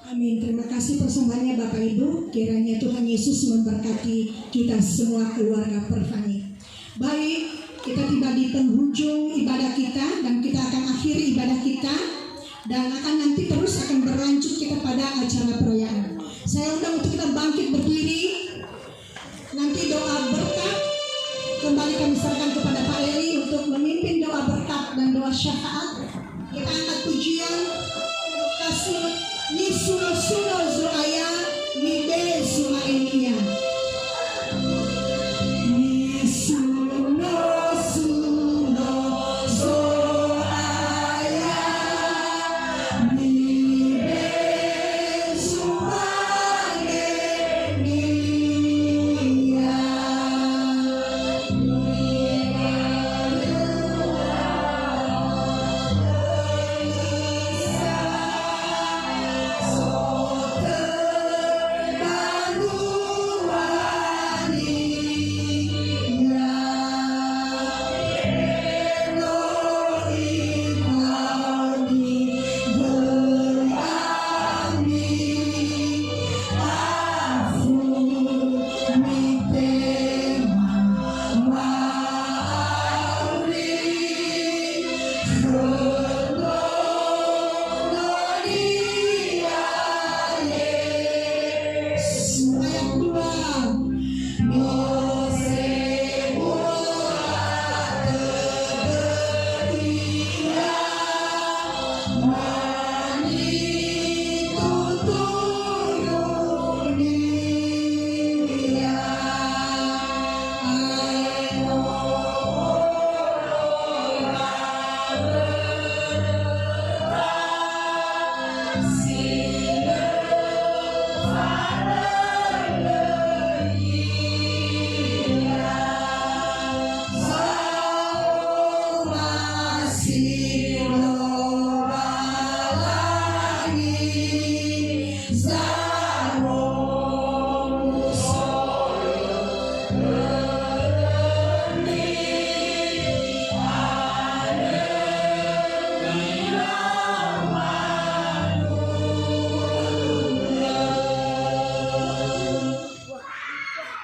Amin. Terima kasih persembahannya Bapak Ibu. Kiranya Tuhan Yesus memberkati kita semua keluarga Pervani. Baik, kita tiba di penghujung ibadah kita dan kita akan akhiri ibadah kita dan nanti terus akan berlanjut kita pada acara perayaan. Saya undang untuk kita bangkit berdiri. Nanti doa berkat kembali kami serahkan kepada Pak Eri untuk memimpin doa berkat dan doa syafaat. Kita angkat pujian kasih Yesus suno zoaya nibe suma enia.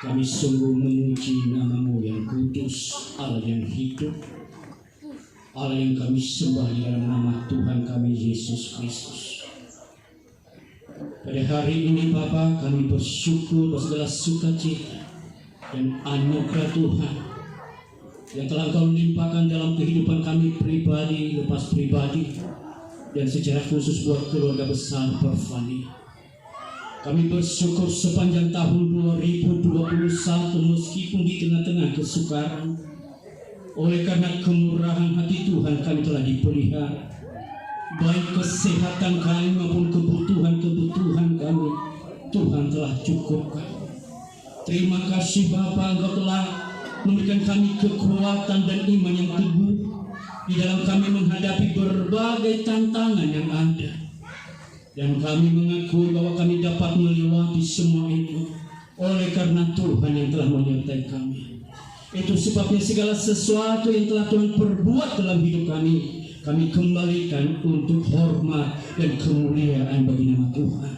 Kami sungguh memuji nama-Mu yang kudus, Allah yang hidup, Allah yang kami sembah di dalam nama Tuhan kami Yesus Kristus. Pada hari ini Bapa, kami bersyukur segala sukacita dan anugerah Tuhan yang telah Engkau limpahkan dalam kehidupan kami pribadi lepas pribadi dan secara khusus buat keluarga besar Pervani. Kami bersyukur sepanjang tahun 2021 meskipun di tengah-tengah kesukaran, oleh karena kemurahan hati Tuhan kami telah dipelihara. Baik kesehatan kami maupun kebutuhan-kebutuhan kami, Tuhan telah cukupkan. Terima kasih Bapa, Engkau telah memberikan kami kekuatan dan iman yang teguh di dalam kami menghadapi berbagai tantangan yang ada. Dan kami mengakui bahwa kami dapat melewati semua itu oleh karena Tuhan yang telah menyertai kami. Itu sebabnya segala sesuatu yang telah Tuhan perbuat dalam hidup kami kembalikan untuk hormat dan kemuliaan bagi nama Tuhan.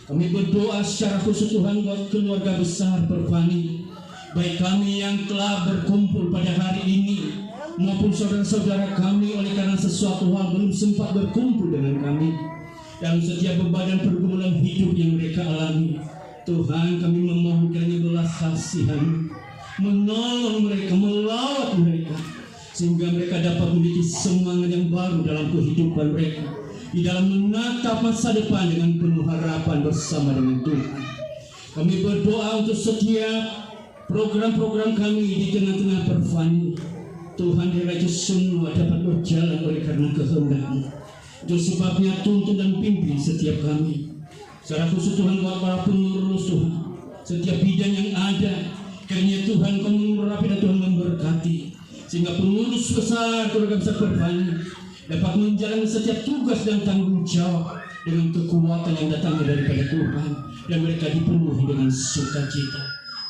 Kami berdoa secara khusus Tuhan buat keluarga besar Pervani, baik kami yang telah berkumpul pada hari ini maupun saudara-saudara kami oleh karena sesuatu hal belum sempat berkumpul dengan kami. Dalam setiap beban dan pergumulan hidup yang mereka alami, Tuhan kami memohon kiranya belas kasihan menolong mereka, melawat mereka, sehingga mereka dapat memiliki semangat yang baru dalam kehidupan mereka, di dalam menatap masa depan dengan penuh harapan bersama dengan Tuhan. Kami berdoa untuk setiap program-program kami di tengah-tengah Pervani. Tuhan dirajut semua dapat berjalan oleh karena kehendak-Mu. Itu sebabnya tuntun dan pimpin setiap kami. Secara khusus Tuhan buat para pengurus Tuhan, setiap bidang yang ada, kiranya Tuhan Kau mengurapi dan Tuhan memberkati, sehingga pengurus besar keluarga besar Perpani dapat menjalani setiap tugas dan tanggung jawab dengan kekuatan yang datang daripada Tuhan, dan mereka dipenuhi dengan sukacita.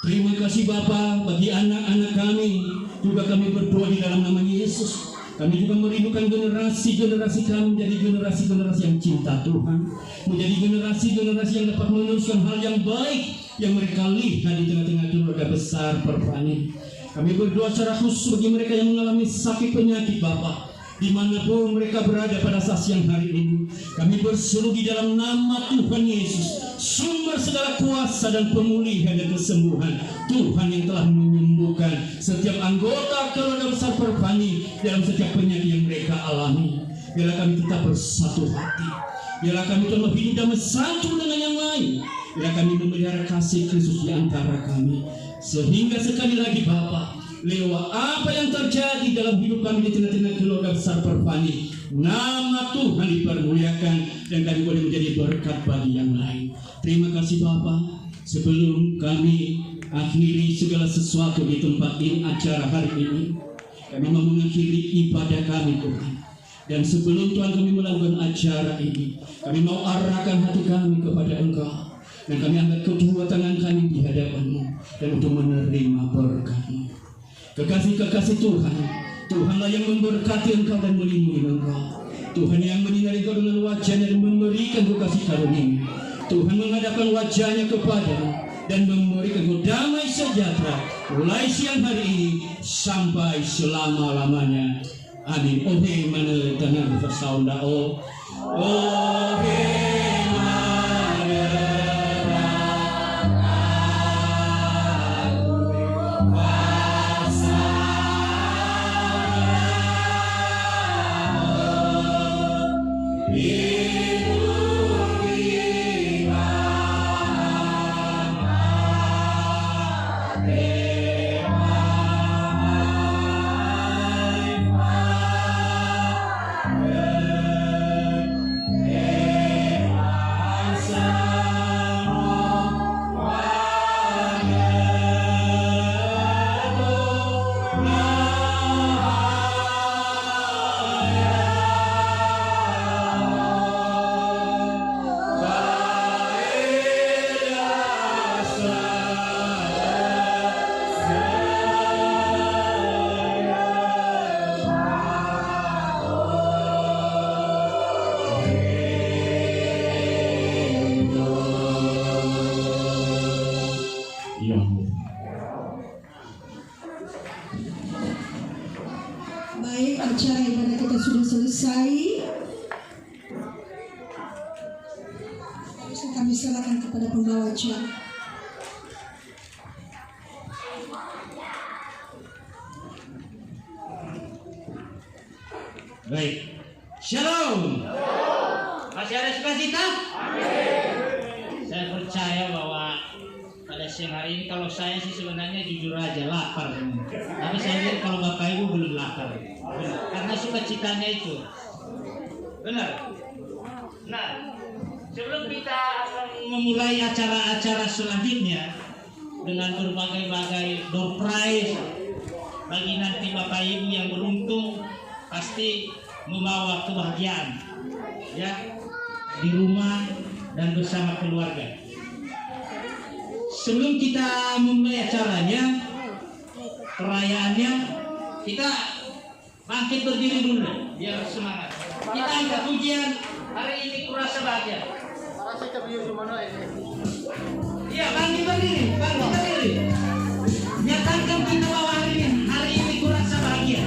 Terima kasih Bapa, bagi anak-anak kami juga kami berdoa di dalam nama Yesus. Kami juga merindukan generasi-generasi kami menjadi generasi-generasi yang cinta Tuhan, menjadi generasi-generasi yang dapat meneruskan hal yang baik yang mereka lihat di tengah-tengah keluarga besar Perpani. Kami berdoa secara khusus bagi mereka yang mengalami sakit penyakit Bapa, dimanapun mereka berada pada saat siang hari ini. Kami berseru di dalam nama Tuhan Yesus, sumber segala kuasa dan pemulihan dan kesembuhan, Tuhan yang telah menyembuhkan setiap anggota keluarga besar Perpani dalam setiap penyakit yang mereka alami. Biarlah kami tetap bersatu hati, biarlah kami tetap hidup damai satu dengan yang lain, biarlah kami memelihara kasih Kristus di antara kami, sehingga sekali lagi Bapa, lewat apa yang terjadi dalam hidup kami di tengah-tengah keluarga besar Perpani, nama Tuhan dipermuliakan dan kami boleh menjadi berkat bagi yang lain. Terima kasih Bapa. Sebelum kami akhiri segala sesuatu di tempat ini, acara hari ini, kami mau mengakhiri ibadah kami Tuhan. Dan sebelum Tuhan kami melakukan acara ini, kami mau arahkan hati kami kepada Engkau, dan kami angkat kedua tangan kami di hadapan-Mu dan untuk menerima berkat-Mu. Kekasih-kekasih Tuhan, Tuhanlah yang memberkati engkau dan melindungi engkau. Tuhan yang menyinari engkau dengan wajahnya dan memberikan kasih karunia. Tuhan menghadapkan wajahnya kepadamu dan memberikan damai sejahtera mulai siang hari ini sampai selama-lamanya. Amin. Ohe mana tangan bersaunda oh. Ohe Baik, acara ibadah kita sudah selesai. Bisa kami silakan kepada pembawa acara. Baik, Shalom. Masih ada sukacita? Saya percaya bahwa pada siang hari ini, kalau saya sih sebenarnya jujur aja lapar. Tapi saya lihat kalau Bapak Ibu belum lapar. Benar. Karena sukacitanya itu. Benar. Nah, sebelum kita akan memulai acara-acara selanjutnya dengan berbagai-bagai door prize bagi nanti Bapak Ibu yang beruntung pasti membawa kebahagiaan ya di rumah dan bersama keluarga. Sebelum kita memulai acaranya, perayaannya, kita bangkit berdiri dulu biar semangat. Kita angkat pujian hari ini kurasa bahagia. Iya, bangkit berdiri, bangkit berdiri. Nyatakan kita bahwa hari ini kurasa bahagia.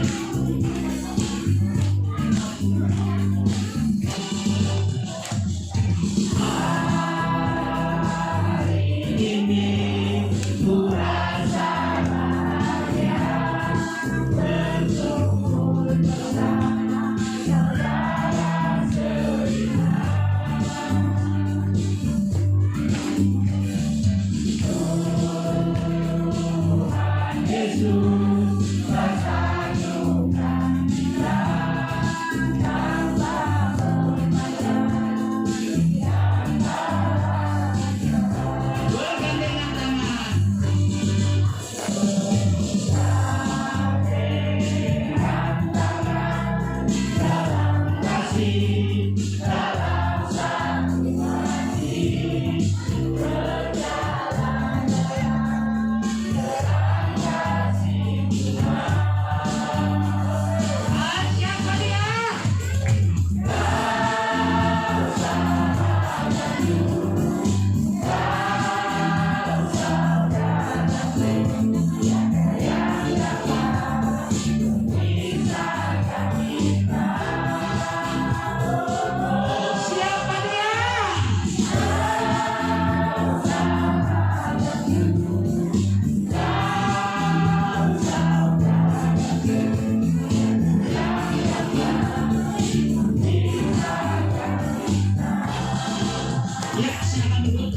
tahan dulu.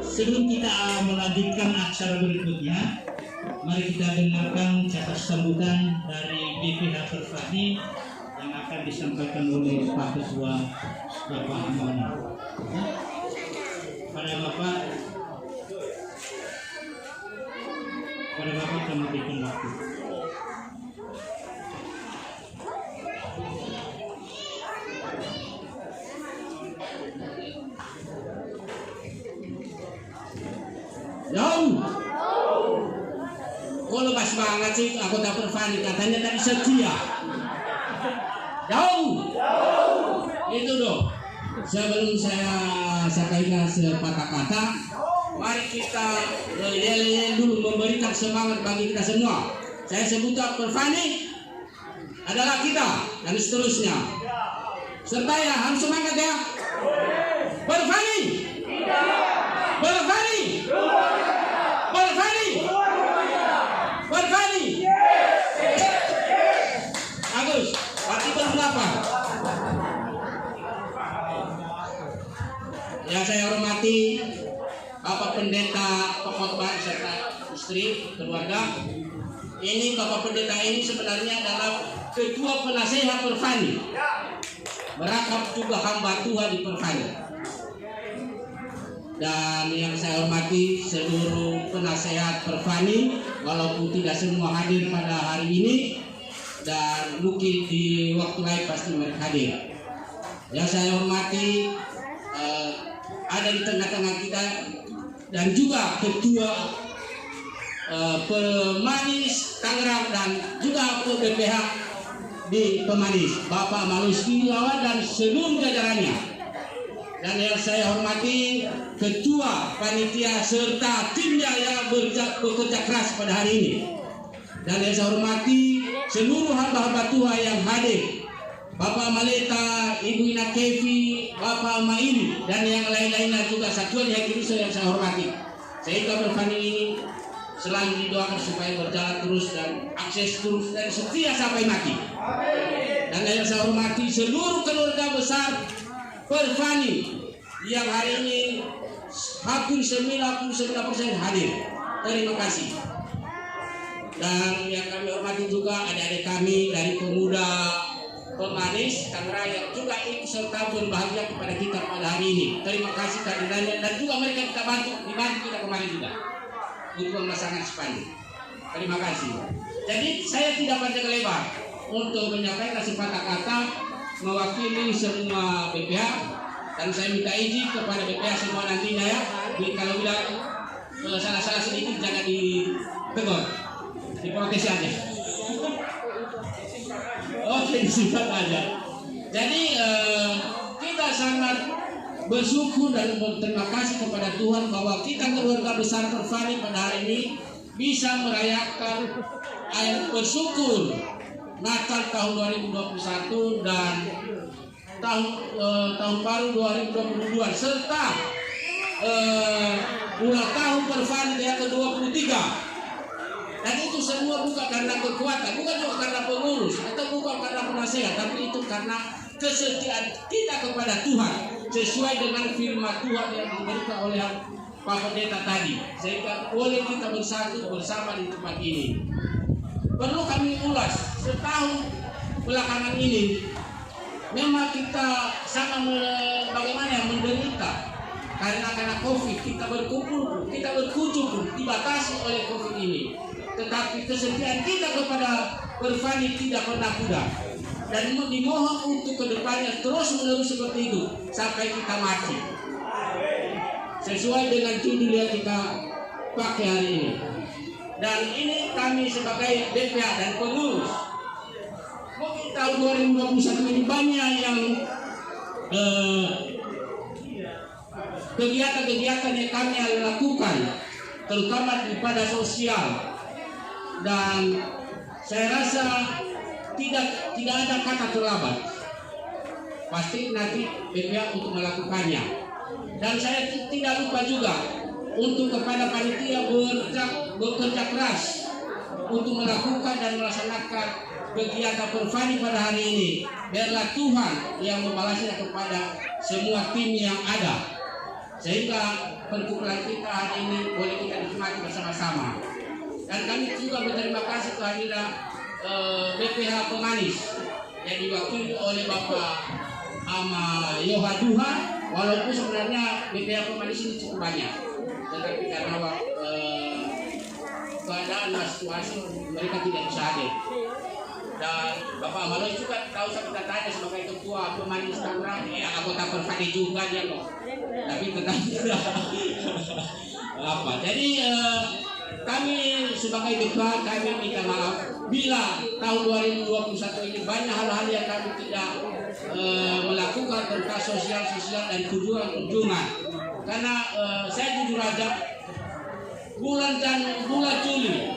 Sebelum kita melanjutkan acara berikutnya, mari kita dengarkan kata sambutan dari BPH Perfani yang akan disampaikan oleh Pak Ketua Bapak Amani. Pada Bapak kami berikan waktu. Jauh. Kok lepas banget sih anggota Perfani, katanya tadi setia. Jauh. Itu dong. Sebelum saya sampaikan sepatah kata, mari kita yel-yel dulu memberikan semangat bagi kita semua. Saya sebutkan Perfani adalah kita dan seterusnya. Serta ya harus semangat ya. Perfani. Perfani. Perfani. Perfani. Agus, berarti berapa? Yang saya hormati Bapak Pendeta Pengkhotbah serta istri keluarga. Ini Bapak Pendeta ini sebenarnya adalah Ketua Penasehat Perfani. Merangkap juga hamba Tuhan di Perfani. Dan yang saya hormati seluruh penasehat Perfani, walaupun tidak semua hadir pada hari ini, dan mungkin di waktu lain pasti mereka hadir. Yang saya hormati ada di tengah-tengah kita, dan juga Ketua Pemanis Tangerang dan juga PPH di Pemanis, Bapak Malus Kilawan dan seluruh jajarannya. Dan yang saya hormati Ketua Panitia serta timnya yang bekerja keras pada hari ini. Dan yang saya hormati seluruh hamba-hamba Tuhan yang hadir, Bapak Maleta, Ibu Ina Kevi, Bapak Maili, dan yang lain-lainnya juga satuan yang saya hormati. Sehingga Perfani ini selalu didoakan supaya berjalan terus dan akses terus dan setia sampai mati. Dan yang saya hormati seluruh keluarga besar Perfani yang hari ini hampir 99% hadir. Terima kasih. Dan yang kami hormati juga adik-adik kami dari pemuda Pemanis Tangerang yang juga ikut serta berbahagia kepada kita pada hari ini. Terima kasih kehadirannya dan juga mereka kita dibantu kita kemarin juga untuk melaksanakan spanduk. Terima kasih. Jadi saya tidak panjang lebar untuk menyampaikan sepatah kata mewakili semua BPH, dan saya minta izin kepada BPH semua nantinya ya. Kalau bilang salah-salah sedikit jangan ditegur, diprotes aja. Oke, singkat aja. Jadi kita sangat bersyukur dan berterima kasih kepada Tuhan bahwa kita keluarga besar Perfani pada hari ini bisa merayakan bersyukur Natal tahun 2021 dan tahun baru 2022 serta ulang tahun Perfani yang ke-23. Dan itu semua bukan karena kekuatan, bukan juga karena pengurus atau bukan karena penasehat, tapi itu karena kesetiaan kita kepada Tuhan sesuai dengan firman Tuhan yang diberikan oleh Pak Pendeta tadi. Sehingga boleh kita bersatu bersama di tempat ini. Perlu kami ulas setahun belakangan ini, memang kita sama bagaimana menderita karena COVID. Kita berkumpul, kita berkunjung dibatasi oleh COVID ini. Tetapi kesetiaan kita kepada Perfani tidak pernah pudar, dan dimohon untuk kedepannya terus menerus seperti itu sampai kita mati sesuai dengan judul yang kita pakai hari ini. Dan ini kami sebagai BPH dan pengurus mungkin tahun 2021 ini banyak yang kegiatan-kegiatan yang kami lakukan terutama di pada sosial. Dan saya rasa tidak ada kata terlambat. Pasti nanti BPH untuk melakukannya. Dan saya tidak lupa juga untuk kepada panitia bekerja keras untuk melakukan dan melaksanakan kegiatan Perfani pada hari ini. Biarlah Tuhan yang membalasnya kepada semua tim yang ada, sehingga perkumpulan kita hari ini boleh kita nikmati bersama-sama. Dan kami juga berterima kasih kehadiran BPH Pemanis yang diwakili oleh Bapak Ama Yohaduha, walaupun sebenarnya BPH Pemanis ini cukup banyak, tetapi karena keadaan dan situasi mereka tidak bisa hadir. Dan Bapak Amaloy juga tahu saya tanya sebagai ketua Pemanis Tangerang, anggota Pervani juga dia kok, tapi tetap tidak apa. Jadi kami sebagai ketua kami minta maaf bila tahun 2021 ini banyak hal-hal yang kami tidak melakukan tentang sosial dan kunjungan. Karena saya jujur aja, bulan Juli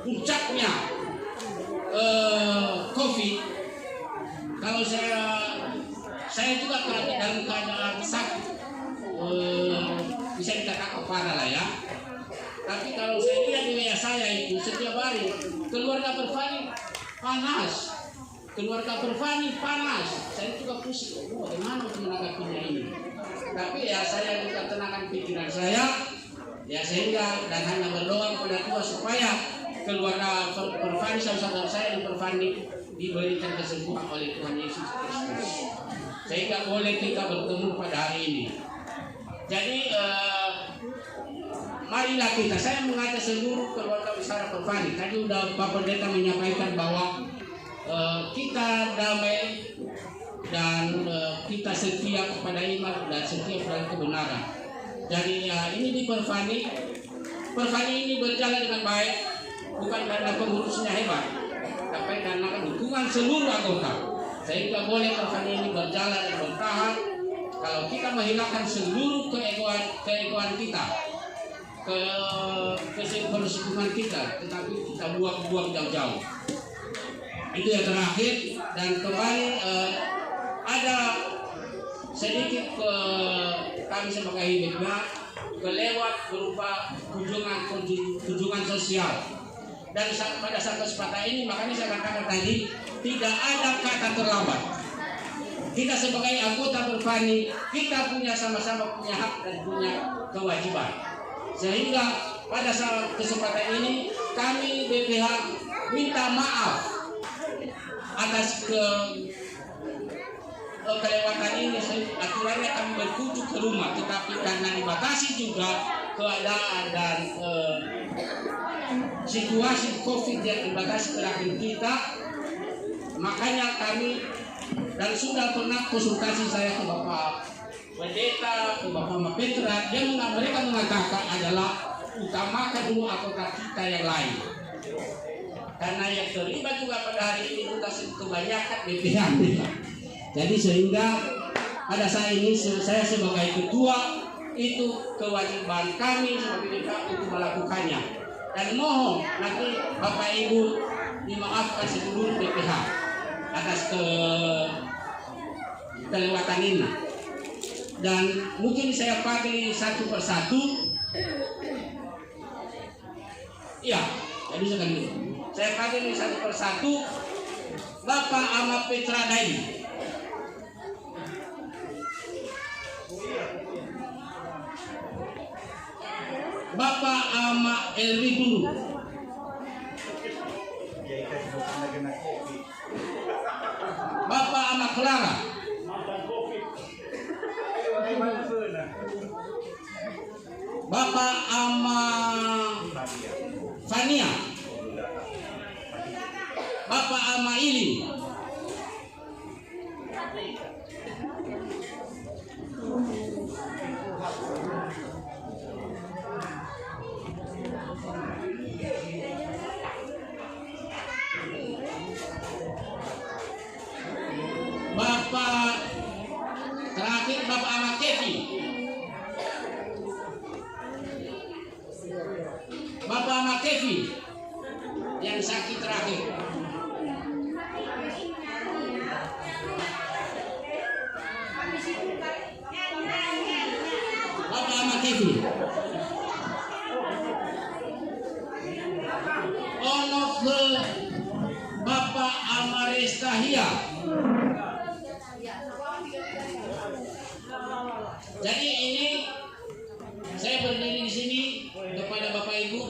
puncaknya COVID, kalau saya juga dalam keadaan sakit, bisa dikatakan parah lah ya. Tapi kalau saya lihat di wilayah saya itu setiap hari keluarga Pervani panas, saya juga pusing, bagaimana untuk menanggapinya ini. Tapi ya saya juga tenangkan pikiran saya, ya sehingga dan hanya berdoa kepada Tuhan supaya keluarga Pervani, saudara saya di Pervani diberikan kesembuhan oleh Tuhan Yesus Kristus, sehingga boleh kita bertemu pada hari ini. Jadi marilah saya mengajak seluruh keluarga besar Pervani. Tadi udah Pak Pendeta menyampaikan bahwa kita damai dan kita setia kepada iman dan setia kepada kebenaran. Jadi ini di Pervani ini berjalan dengan baik, bukan karena pengurusnya hebat, tapi karena dukungan seluruh anggota, sehingga boleh Pervani ini berjalan dan bertahan. Kalau kita menghilangkan seluruh keegoan kita, keseimbangan kita, tetapi kita buang jauh-jauh. Itu yang terakhir. Dan kembali ada sedikit kami sebagai hidupnya kelewat berupa kunjungan sosial. Dan pada saat kesempatan ini makanya saya katakan tadi tidak ada kata terlambat. Kita sebagai anggota Pervani, kita sama-sama punya hak dan punya kewajiban. Sehingga pada saat kesempatan ini kami BPH minta maaf atas kelewatan ini. Aturannya kami berkunjung ke rumah, tetapi karena dibatasi juga keadaan dan situasi COVID yang dibatasi terakhir kita, makanya kami dan sudah pernah konsultasi saya ke Bapak Pendeta, ke Bapak Mapetra, mereka mengatakan adalah utamakan dulu anggota kita yang lain. Karena yang terlibat juga pada hari ini kita kebanyakan BPH. Jadi sehingga pada saat ini saya sebagai ketua itu kewajiban kami sebagai BPH untuk melakukannya. Dan mohon nanti Bapak Ibu dimaafkan seluruh BPH atas kelewatan ini. Dan mungkin saya panggil satu persatu. Iya, jadi sekali. Saya panggil satu persatu. Bapak Ama Petra Daini. Bapak Ama Elri dulu. Bapak Ama Clara. Bapak Ama Fania. Bapak Ama Ili. Bapak terakhir Bapak Ama Kevi. Bapak Ama Kevi yang sakit terakhir. Bapak Ama Kevi. Bapak Amarestahia. Jadi ini saya berdiri di sini kepada Bapak Ibu,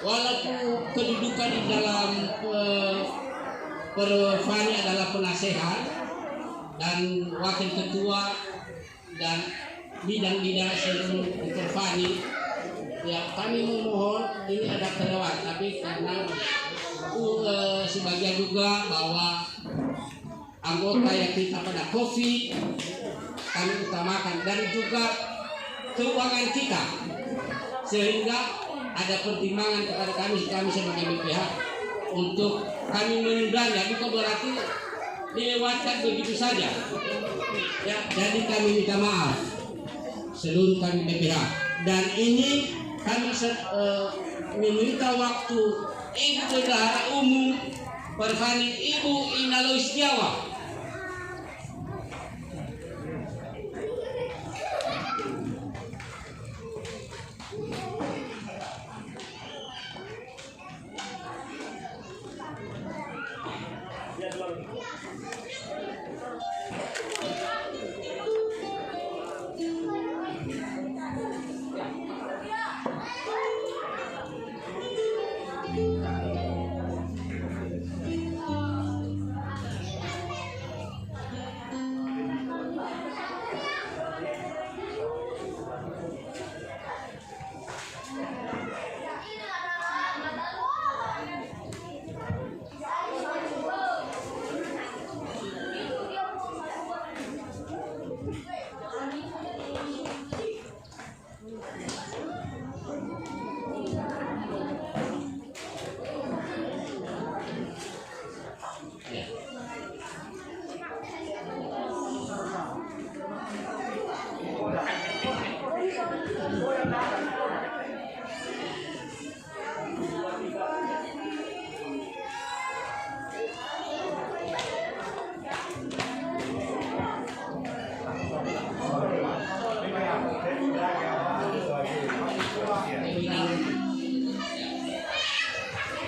walaupun kedudukan di dalam Perfani adalah penasehat dan wakil ketua dan bidang-bidang seluruh Perfani, ya kami memohon ini ada kelewat, tapi karena sebagian juga bahwa anggota yang kita pada COVID kami utamakan dan juga keuangan kita, sehingga ada pertimbangan kepada kami sebagai BPH untuk kami menundanya, bukan berarti dilewatkan begitu saja ya. Jadi kami minta maaf seluruh kami BPH, dan ini kami meminta waktu Ibu Bendahara Umum Perfani, Ibu Ina Lois Setiawan.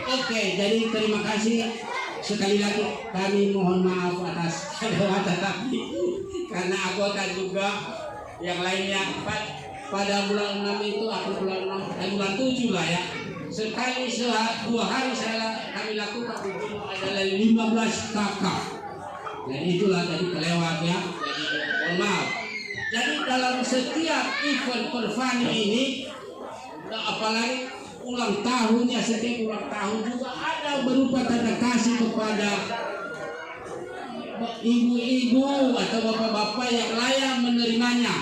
Oke, jadi terima kasih sekali lagi. Kami mohon maaf atas kelewatan tadi karena anggota juga yang lainnya pada bulan 6 itu, bulan 7 lah ya. Sekali 2 hari kami lakukan adalah 15 kakak. Jadi itulah tadi kelewat ya. Jadi mohon maaf. Jadi dalam setiap event Perfani ini, apalagi ulang tahunnya, setiap ulang tahun juga ada berupa tanda kasih kepada ibu-ibu atau bapak-bapak yang layak menerimanya.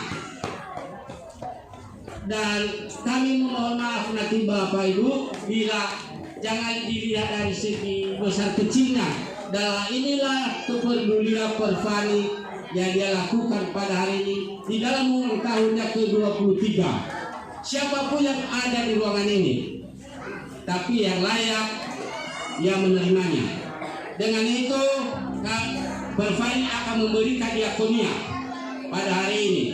Dan kami memohon maaf nanti Bapak Ibu bila jangan dilihat dari segi besar kecilnya. Dan inilah kepedulian Perfani yang dia lakukan pada hari ini di dalam ulang tahunnya ke-23. Siapapun yang ada di ruangan ini, tapi yang layak yang menerimanya. Dengan itu Perfani akan memberikan diakonia pada hari ini.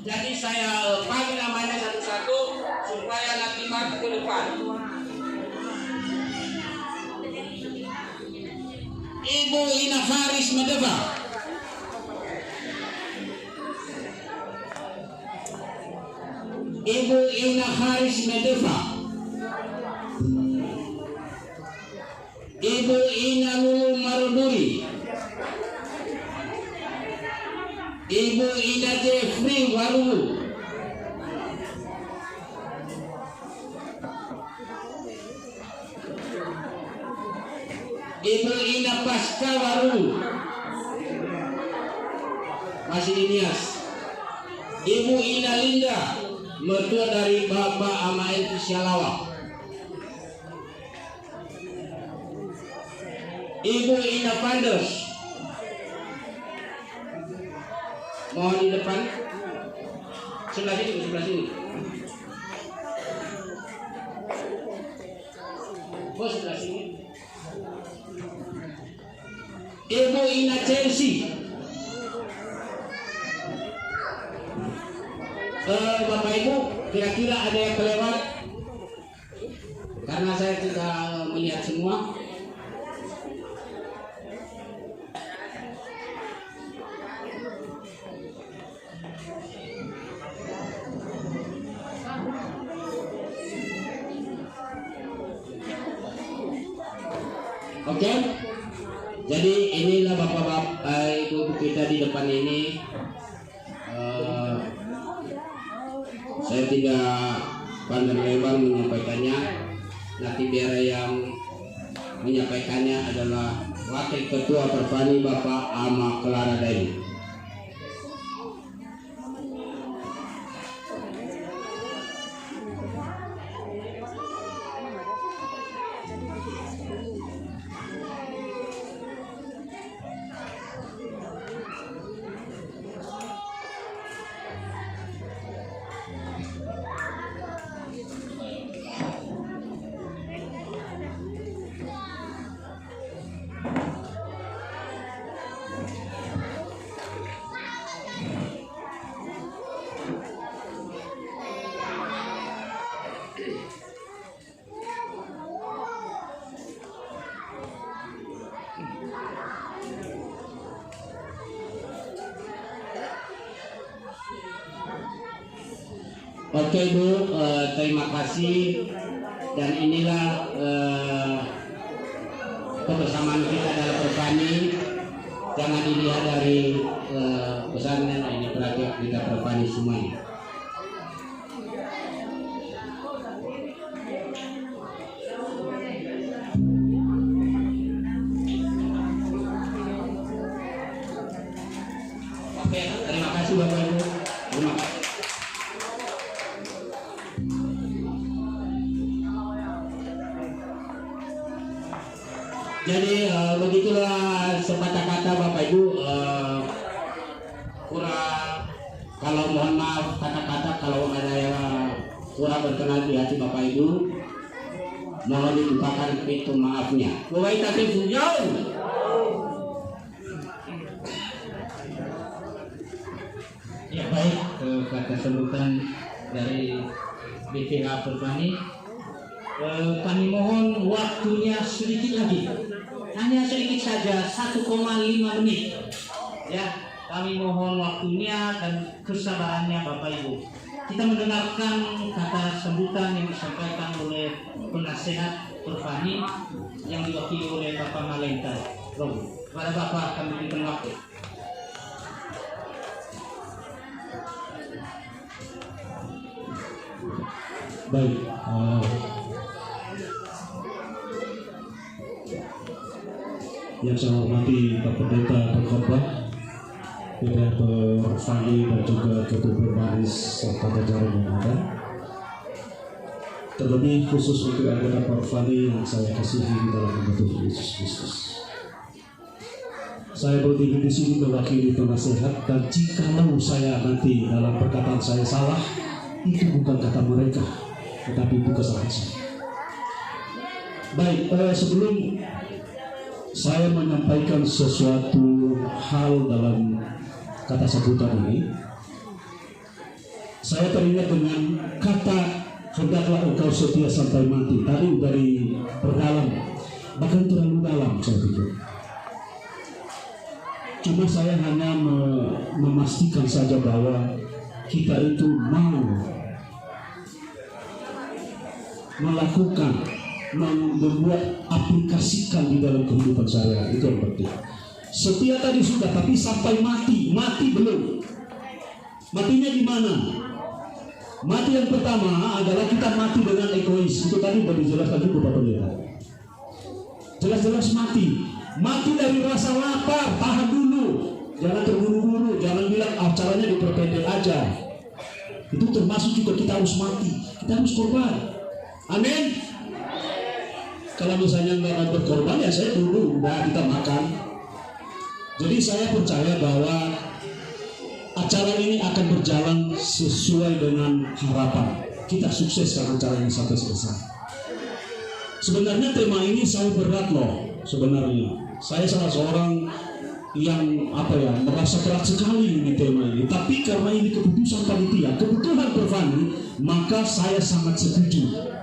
Jadi saya panggil namanya satu-satu supaya nanti maju ke depan. Ibu Ina Faris Medeva. Ibu Ina Faris Medeva. Ibu Ina Lulu Maruduri. Ibu Ina Jeffrey Waru. Ibu Ina Pasca Waru. Masih Inias. Ibu Ina Linda, mertua dari Bapak Amael Sialawa. Ibu Ina Panders. Mohon di depan. Sebelah sini, sebelah sini. Bos sebelah sini. Ibu Ina Chelsea. Bapak Ibu, kira-kira ada yang kelewat? Karena saya tidak melihat semua. Oke? Jadi inilah bapak-bapak ibu kita di depan ini. Saya tidak panjang lebar menyampaikannya. Nanti biar yang menyampaikannya adalah Wakil Ketua Perpani Bapak Ama Clara Daini. Oke Bu, terima kasih, dan inilah kebersamaan kita dalam Perpani. Jangan dilihat dari pesannya, ini berarti kita Perpani semuanya. Oke, terima kasih Bapak Ibu. Terima kasih. Jadi begitulah sepatah kata Bapak Ibu, kurang, kalau mohon maaf kata-kata kalau ada yang kurang berkenan di hati Bapak Ibu, mohon dibukakan pintu maafnya. Bapak Ibu jauh. Ya baik, kata sambutan dari BPH Perpani. Kami mohon waktunya sedikit lagi, hanya sedikit saja, 1,5 menit. Ya, kami mohon waktunya dan kesabarannya Bapak Ibu. Kita mendengarkan kata sambutan yang disampaikan oleh penasehat Perpani yang diwakili oleh Bapak Malenta. Kepada Bapak kami berikan waktu. Baik, yang saya hormati Pak Pendeta Berkorban, Pendeta Perpani dan juga Ketua Permanis serta jajaran yang ada. Terlebih khusus untuk anggota Perpani yang saya kasihi di dalam nama Tuhan Yesus Kristus. Saya berdiri di sini mewakili penasehat, dan jikalau saya nanti dalam perkataan saya salah, itu bukan kata mereka, tetapi itu kesalahan saya. Baik, sebelum saya menyampaikan sesuatu hal dalam kata sambutan ini, saya teringat dengan kata hendaklah engkau setia sampai mati. Tadi dari perdalam, bahkan terlalu dalam saya pikir. Cuma saya hanya memastikan saja bahwa kita itu mau melakukan, membuat, aplikasikan di dalam kehidupan saya, itu yang penting. Setia tadi sudah, tapi sampai mati belum. Matinya di mana? Mati yang pertama adalah kita mati dengan egois. Itu tadi sudah dijelaskan juga Bapak Pendeta. Jelas-jelas mati dari rasa lapar, tahan dulu, jangan terburu-buru, jangan bilang caranya diperpendek aja. Itu termasuk juga kita harus mati, kita harus korban. Amin. Kalau misalnya nggak berkorban, ya saya dulu udah kita makan. Jadi saya percaya bahwa acara ini akan berjalan sesuai dengan harapan. Kita sukseskan acara ini sampai selesai. Sebenarnya tema ini saya berat loh. Sebenarnya saya salah seorang yang merasa berat sekali ini tema ini. Tapi karena ini keputusan panitia, kebutuhan Perpani, maka saya sangat setuju.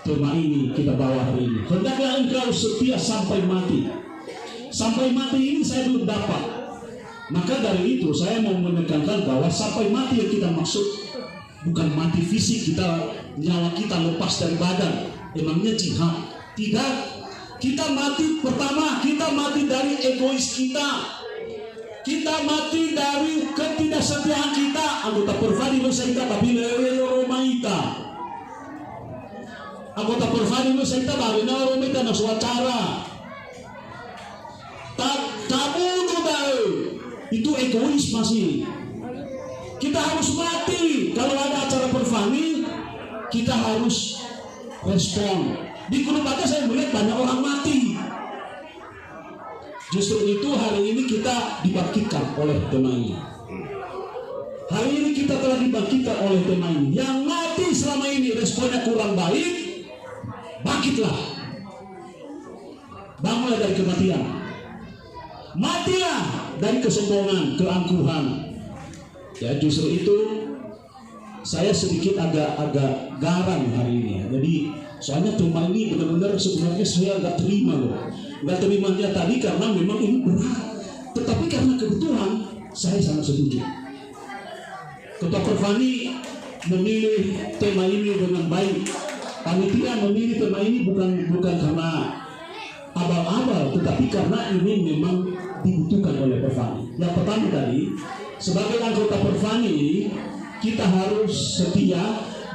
Tema ini kita bawa hari ini. Hendaklah engkau setia sampai mati. Sampai mati ini saya belum dapat. Maka dari itu saya mau menekankan bahwa sampai mati yang kita maksud bukan mati fisik, nyawa kita lepas dari badan. Emangnya jihad? Tidak. Kita mati pertama, kita mati dari egois kita. Kita mati dari ketidaksetiaan kita. Anggota Porvani lo saya tapi leo romaita. Anggota Porvani lo saya tapi na romaita na suacara. Kamu dudai itu egois masih. Kita harus mati. Kalau ada acara Porvani, kita harus respon. Di grup aja saya melihat banyak orang mati. Justru itu hari ini kita dibangkitkan oleh tema ini. Hari ini kita telah dibangkitkan oleh tema ini. Yang mati selama ini responnya kurang baik, bangkitlah. Bangunlah dari kematian. Matilah dari kesombongan, keangkuhan. Ya justru itu saya sedikit agak garang hari ini ya. Jadi soalnya tema ini benar-benar sebenarnya saya nggak terima loh. Nggak terimanya tadi karena memang ini berat. Tetapi karena kebutuhan saya sangat setuju. Ketua Porvani memilih tema ini dengan baik. Panitia memilih tema ini bukan karena abal-abal, tetapi karena ini memang dibutuhkan oleh Porvani. Yang pertama tadi, sebagai anggota Porvani kita harus setia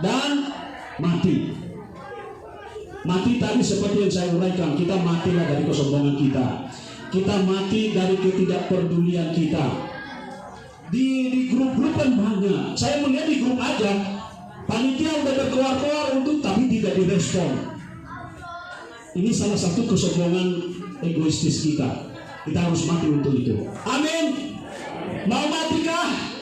dan mati. Mati tadi seperti yang saya uraikan, kita matilah dari kesombongan kita. Kita mati dari ketidakpedulian kita. Di grup-grup kan banyak. Saya melihat di grup aja, panitia udah berkeluar-keluar untuk tapi tidak direspon. Ini salah satu kesombongan egoistis kita. Kita harus mati untuk itu. Amin. Mau matikah?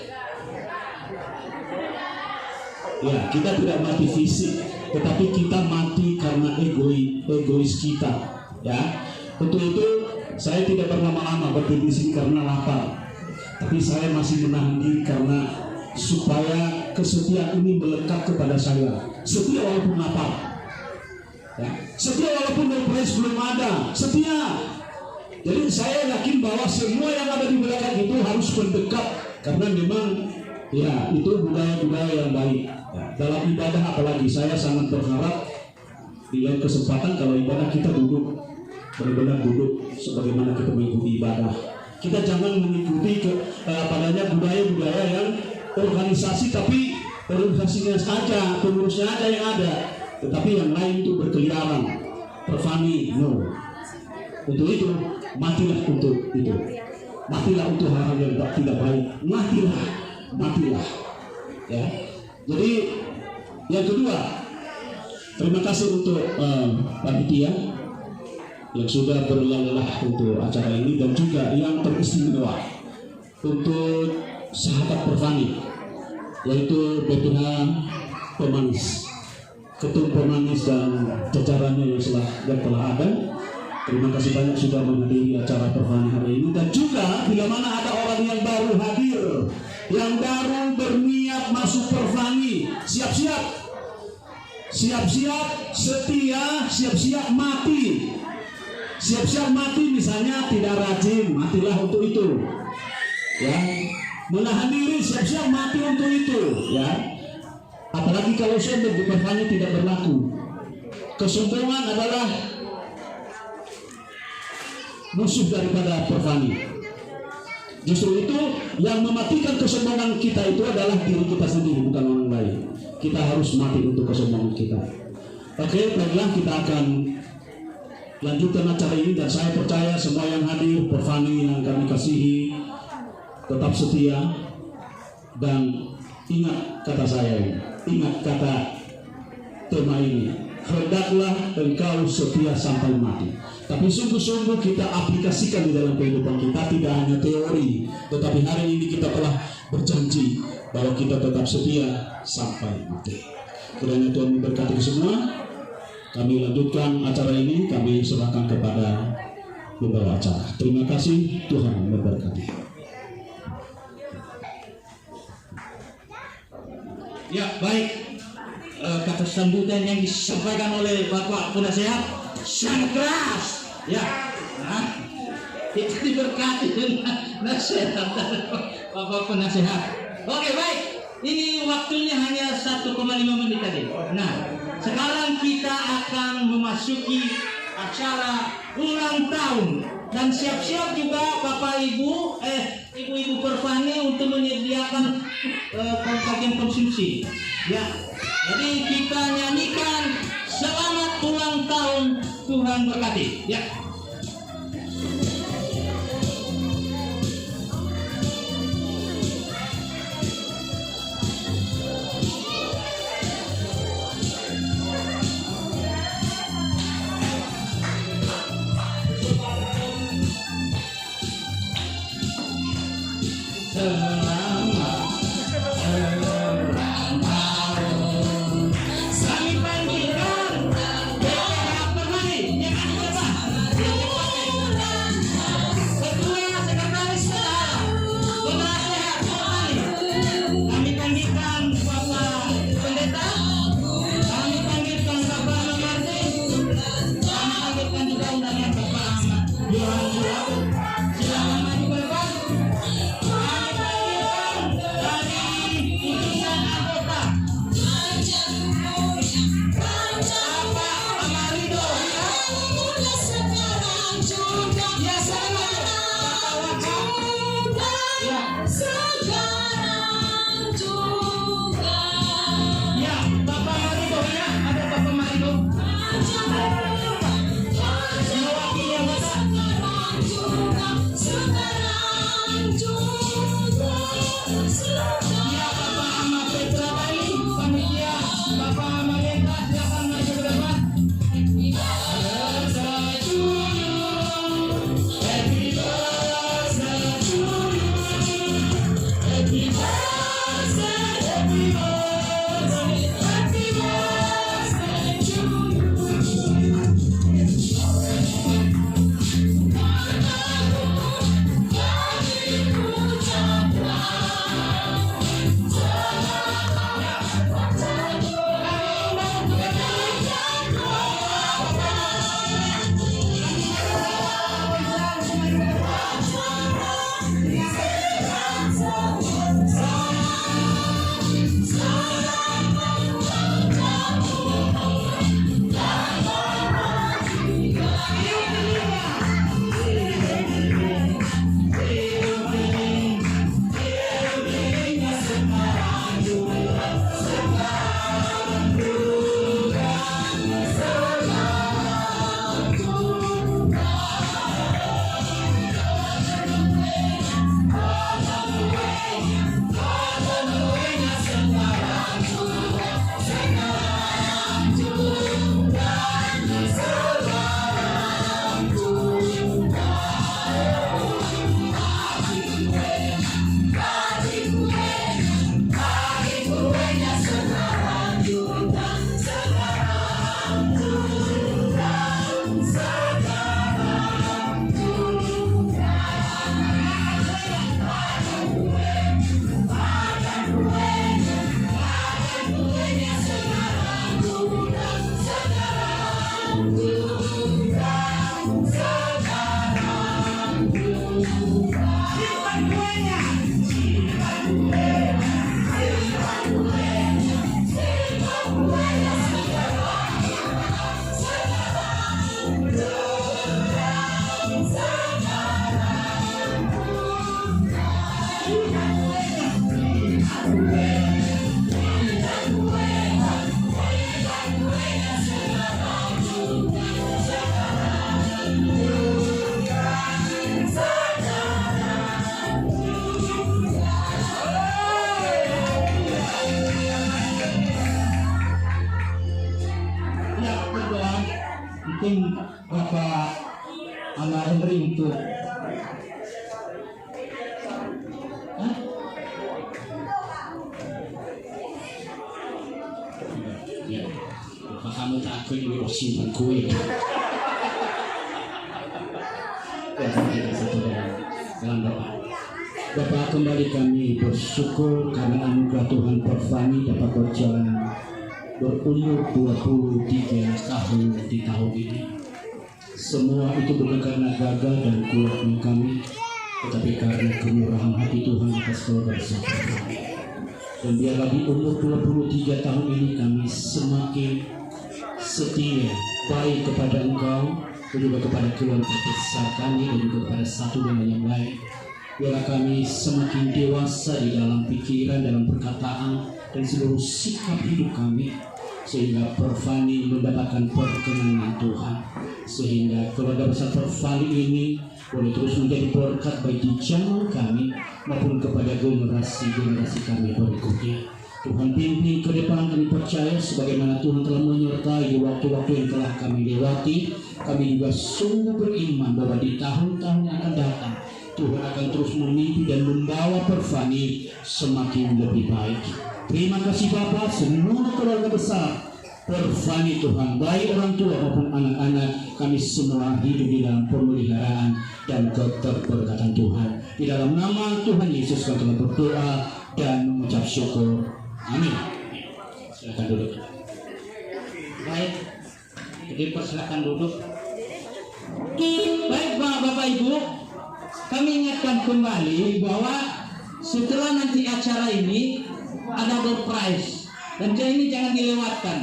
Ya, kita tidak mati fisik, tetapi kita mati karena egois kita. Ya, untuk itu saya tidak berlama-lama berdiri di sini karena lapar, tapi saya masih menahan diri karena supaya kesetiaan ini melekat kepada saya. Setia walaupun lapar, ya. Setia walaupun surprise belum ada, setia. Jadi saya yakin bahwa semua yang ada di belakang itu harus mendekat karena memang ya itu budaya-budaya yang baik. Ya, dalam ibadah apalagi saya sangat berharap di lain kesempatan kalau ibadah kita duduk benar-benar duduk sebagaimana kita mengikuti ibadah. Kita jangan mengikuti padanya budaya-budaya yang organisasi tapi organisasinya saja, pengurusnya aja yang ada, tetapi yang lain itu berkeliaran. Porvani no. Untuk itu matilah untuk itu. Matilah untuk hal-hal yang tidak baik. Matilah. Ya. Jadi yang kedua, terima kasih untuk panitia yang sudah berlelah untuk acara ini dan juga yang teristimewa untuk sahabat Porvani yaitu BPH Pemanis, Ketum Pemanis dan jajarannya yang telah ada. Terima kasih banyak sudah menghadiri acara Porvani hari ini dan juga bila mana ada orang yang baru hadir, yang baru berniat masuk Porvani, siap-siap setia, siap-siap mati. Siap-siap mati misalnya tidak rajin, matilah untuk itu. Ya, menahan diri, siap-siap mati untuk itu. Ya, apalagi kalau sombong di Porvani tidak berlaku. Kesombongan adalah musuh daripada Porvani. Justru itu yang mematikan kesombongan kita itu adalah diri kita sendiri, bukan orang lain. Kita harus mati untuk kesombongan kita. Oke, baiklah kita akan lanjutkan acara ini dan saya percaya semua yang hadir, Porvani yang kami kasihi, tetap setia dan ingat kata saya, ingat kata tema ini. Hendaklah engkau setia sampai mati. Tapi sungguh-sungguh kita aplikasikan di dalam kehidupan kita, tidak hanya teori, tetapi hari ini kita telah berjanji bahwa kita tetap setia sampai mati. Kiranya Tuhan memberkati semua. Kami lanjutkan acara ini, kami serahkan kepada pembawa acara. Terima kasih, Tuhan memberkati. Ya, baik. Kata sambutan yang disampaikan oleh Bapak Penasehat sangat keras. Ya, kita diberkati dengan nasihat dari Bapak Penasehat. Oke, baik. Ini waktunya hanya 1,5 menit tadi. Nah, sekarang kita akan memasuki acara ulang tahun. Dan siap-siap juga Bapak Ibu, Ibu-Ibu Perfani untuk menyediakan bagian konsumsi. Ya, jadi kita nyanyikan selamat ulang tahun, Tuhan berkati. Ya. Kami panggilkan BPH Permai, ya kan, Bapak? Ketua Sekretaris Bendahara, Penasehat Permai. Kami panggilkan Bapak Pendeta, kami panggilkan Bapak Mamarti, kami panggilkan juga undangan Bapak Ahmad Johan Surat. Silakan maju ke depan. Mungkin Bapak Anak Henry untuk Ya, Bapak kamu takut ini simpan kue. Dalam doa. Bapak, kembali kami bersyukur karena anugerah Tuhan Perfani dapat berjalan berumur 23 tahun di tahun ini. Semua itu bukan karena gagal dan kurangnya kami, tetapi karena kemurahan hati Tuhan atas keluarga kami. Dan biarlah di umur 23 tahun ini kami semakin setia, baik kepada Engkau, dan juga kepada keluarga besar kami, dan juga kepada satu dan yang lain. Biarlah kami semakin dewasa di dalam pikiran, dalam perkataan, dan seluruh sikap hidup kami, sehingga Perfani mendapatkan perkenanan Tuhan, sehingga keluarga besar Perfani ini boleh terus menjadi berkat bagi zaman kami maupun kepada generasi-generasi kami berikutnya. Tuhan pimpin ke depan, kami percaya sebagaimana Tuhan telah menyertai di waktu-waktu yang telah kami lewati. Kami juga sungguh beriman bahwa di tahun-tahun yang akan datang Tuhan akan terus memimpin dan membawa Perfani semakin lebih baik. Terima kasih Bapa, semua keluarga besar Perfani Tuhan, baik orang tua maupun anak-anak, kami semua hidup di dalam pemeliharaan dan keterberkatan Tuhan. Di dalam nama Tuhan Yesus kami telah berdoa dan mengucap syukur. Amin. Silakan duduk. Baik, jadi persilakan duduk. Baik Bapak Ibu, kami ingatkan kembali bahwa setelah nanti acara ini ada door prize, dan ini jangan dilewatkan.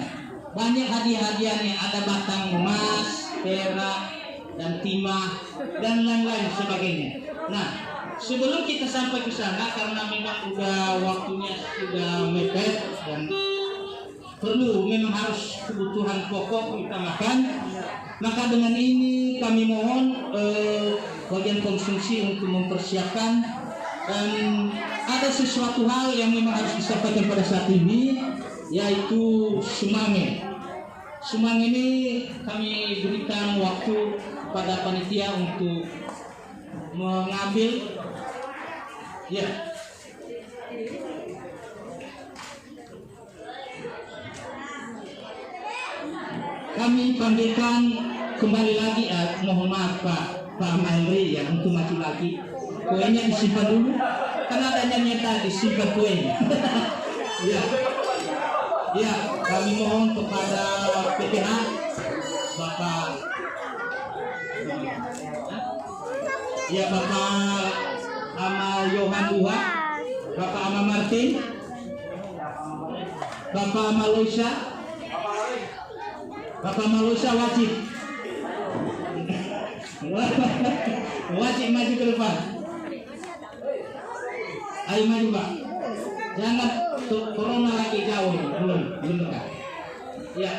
Banyak hadiah-hadiahnya, ada batang emas, perak, dan timah, dan lain-lain sebagainya. Nah, sebelum kita sampai ke sana, karena memang udah waktunya sudah mepet dan perlu memang harus kebutuhan pokok diutamakan, maka dengan ini kami mohon bagian konsumsi untuk mempersiapkan, dan ada sesuatu hal yang memang harus disampaikan pada saat ini, yaitu sumbangan. Sumbangan ini kami berikan waktu pada panitia untuk mengambil, ya. Kami panggilkan kembali lagi, mohon maaf Pak Mahendri ya, untuk maju lagi. Kuenya disimpan dulu, karena adanya tadi disimpan kuenya. Ya, ya, kami mohon kepada PPH Bapak, ya Bapak Amal Yohan Duha, Bapak Amal Martin, Bapak Malaysia, Bapak Malaysia wajib maju ke depan. Ayo maju Pak, jangan corona lagi jauh, belum dekat. Ya.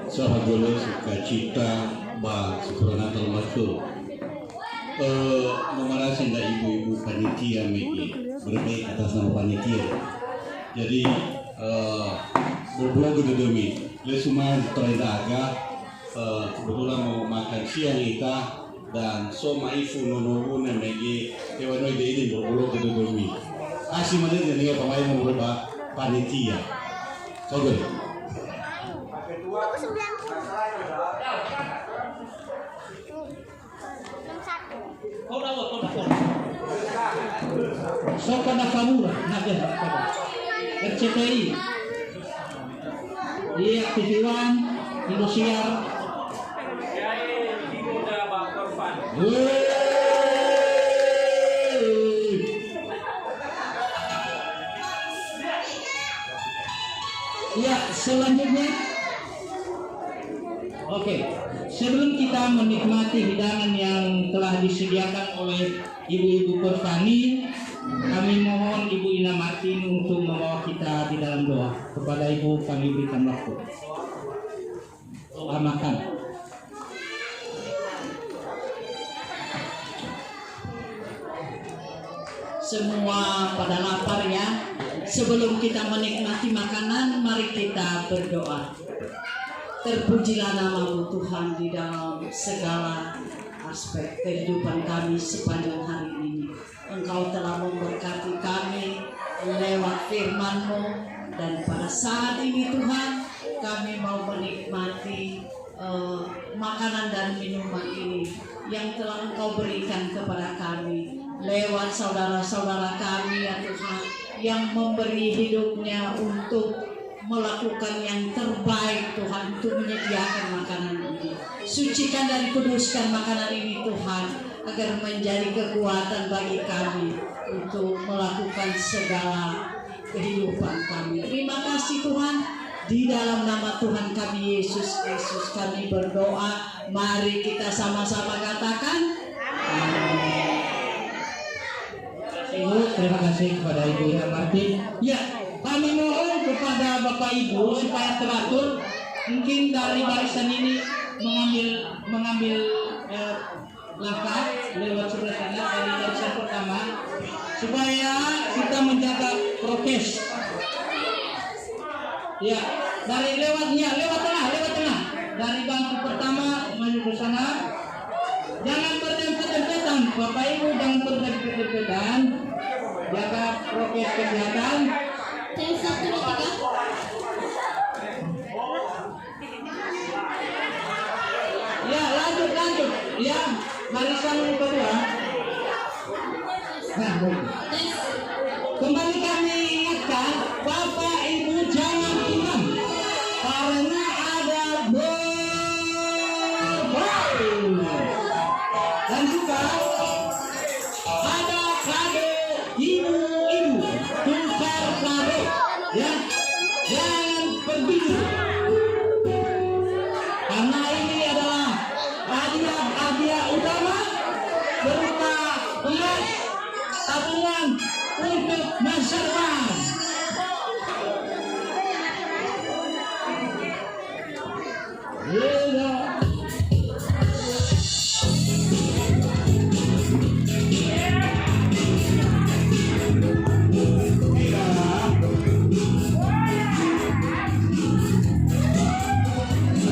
Sahabat boleh sukacita bah corona termasuk memarasi ibu-ibu panitia Megi berbaik atas nama panitia. Jadi berbulan ke demi lesuma teraga kebetulan mau makan siang kita dan soma ifu nono na Megi hewan ide ini berbulan ke demi asih mana jadi pemain mau berubah panitia. Oke. Soka Nakamura, RCTI, iya TV1, Indosiar. Ya, selanjutnya, oke. Sebelum kita menikmati hidangan yang telah disediakan oleh Ibu-Ibu Perfani, kami mohon Ibu Ina Martin untuk membawa kita di dalam doa. Kepada Ibu kami berikan waktu. Doa makan. Semua pada lapar ya. Sebelum kita menikmati makanan, mari kita berdoa. Terpujilah nama-Mu Tuhan di dalam segala aspek kehidupan kami sepanjang hari ini. Engkau telah memberkati kami lewat firman-Mu, dan pada saat ini Tuhan kami mau menikmati makanan dan minuman ini yang telah Engkau berikan kepada kami lewat saudara-saudara kami ya Tuhan, yang memberi hidupnya untuk melakukan yang terbaik Tuhan, untuk menyediakan makanan ini. Sucikan dan kuduskan makanan ini Tuhan, agar menjadi kekuatan bagi kami untuk melakukan segala kehidupan kami. Terima kasih Tuhan. Di dalam nama Tuhan kami Yesus Kristus kami berdoa. Mari kita sama-sama katakan amin. Ibu, terima kasih kepada Ibu Ira Martin. Ya, kami mohon kepada Bapak Ibu supaya teratur. Mungkin dari barisan ini mengambil langkah lewat sebelah sana dari barisan pertama supaya kita menjaga prokes. Ya, dari lewat tengah. Dari bangku pertama maju ke sana. Jangan berdempet-dempetan, Bapak Ibu, jangan berdempet-dempetan. Jaga prokes kesehatan. Tes 1, 2, 3. Ya, lanjut. Ya, barisan kedua. Nah, kembali kami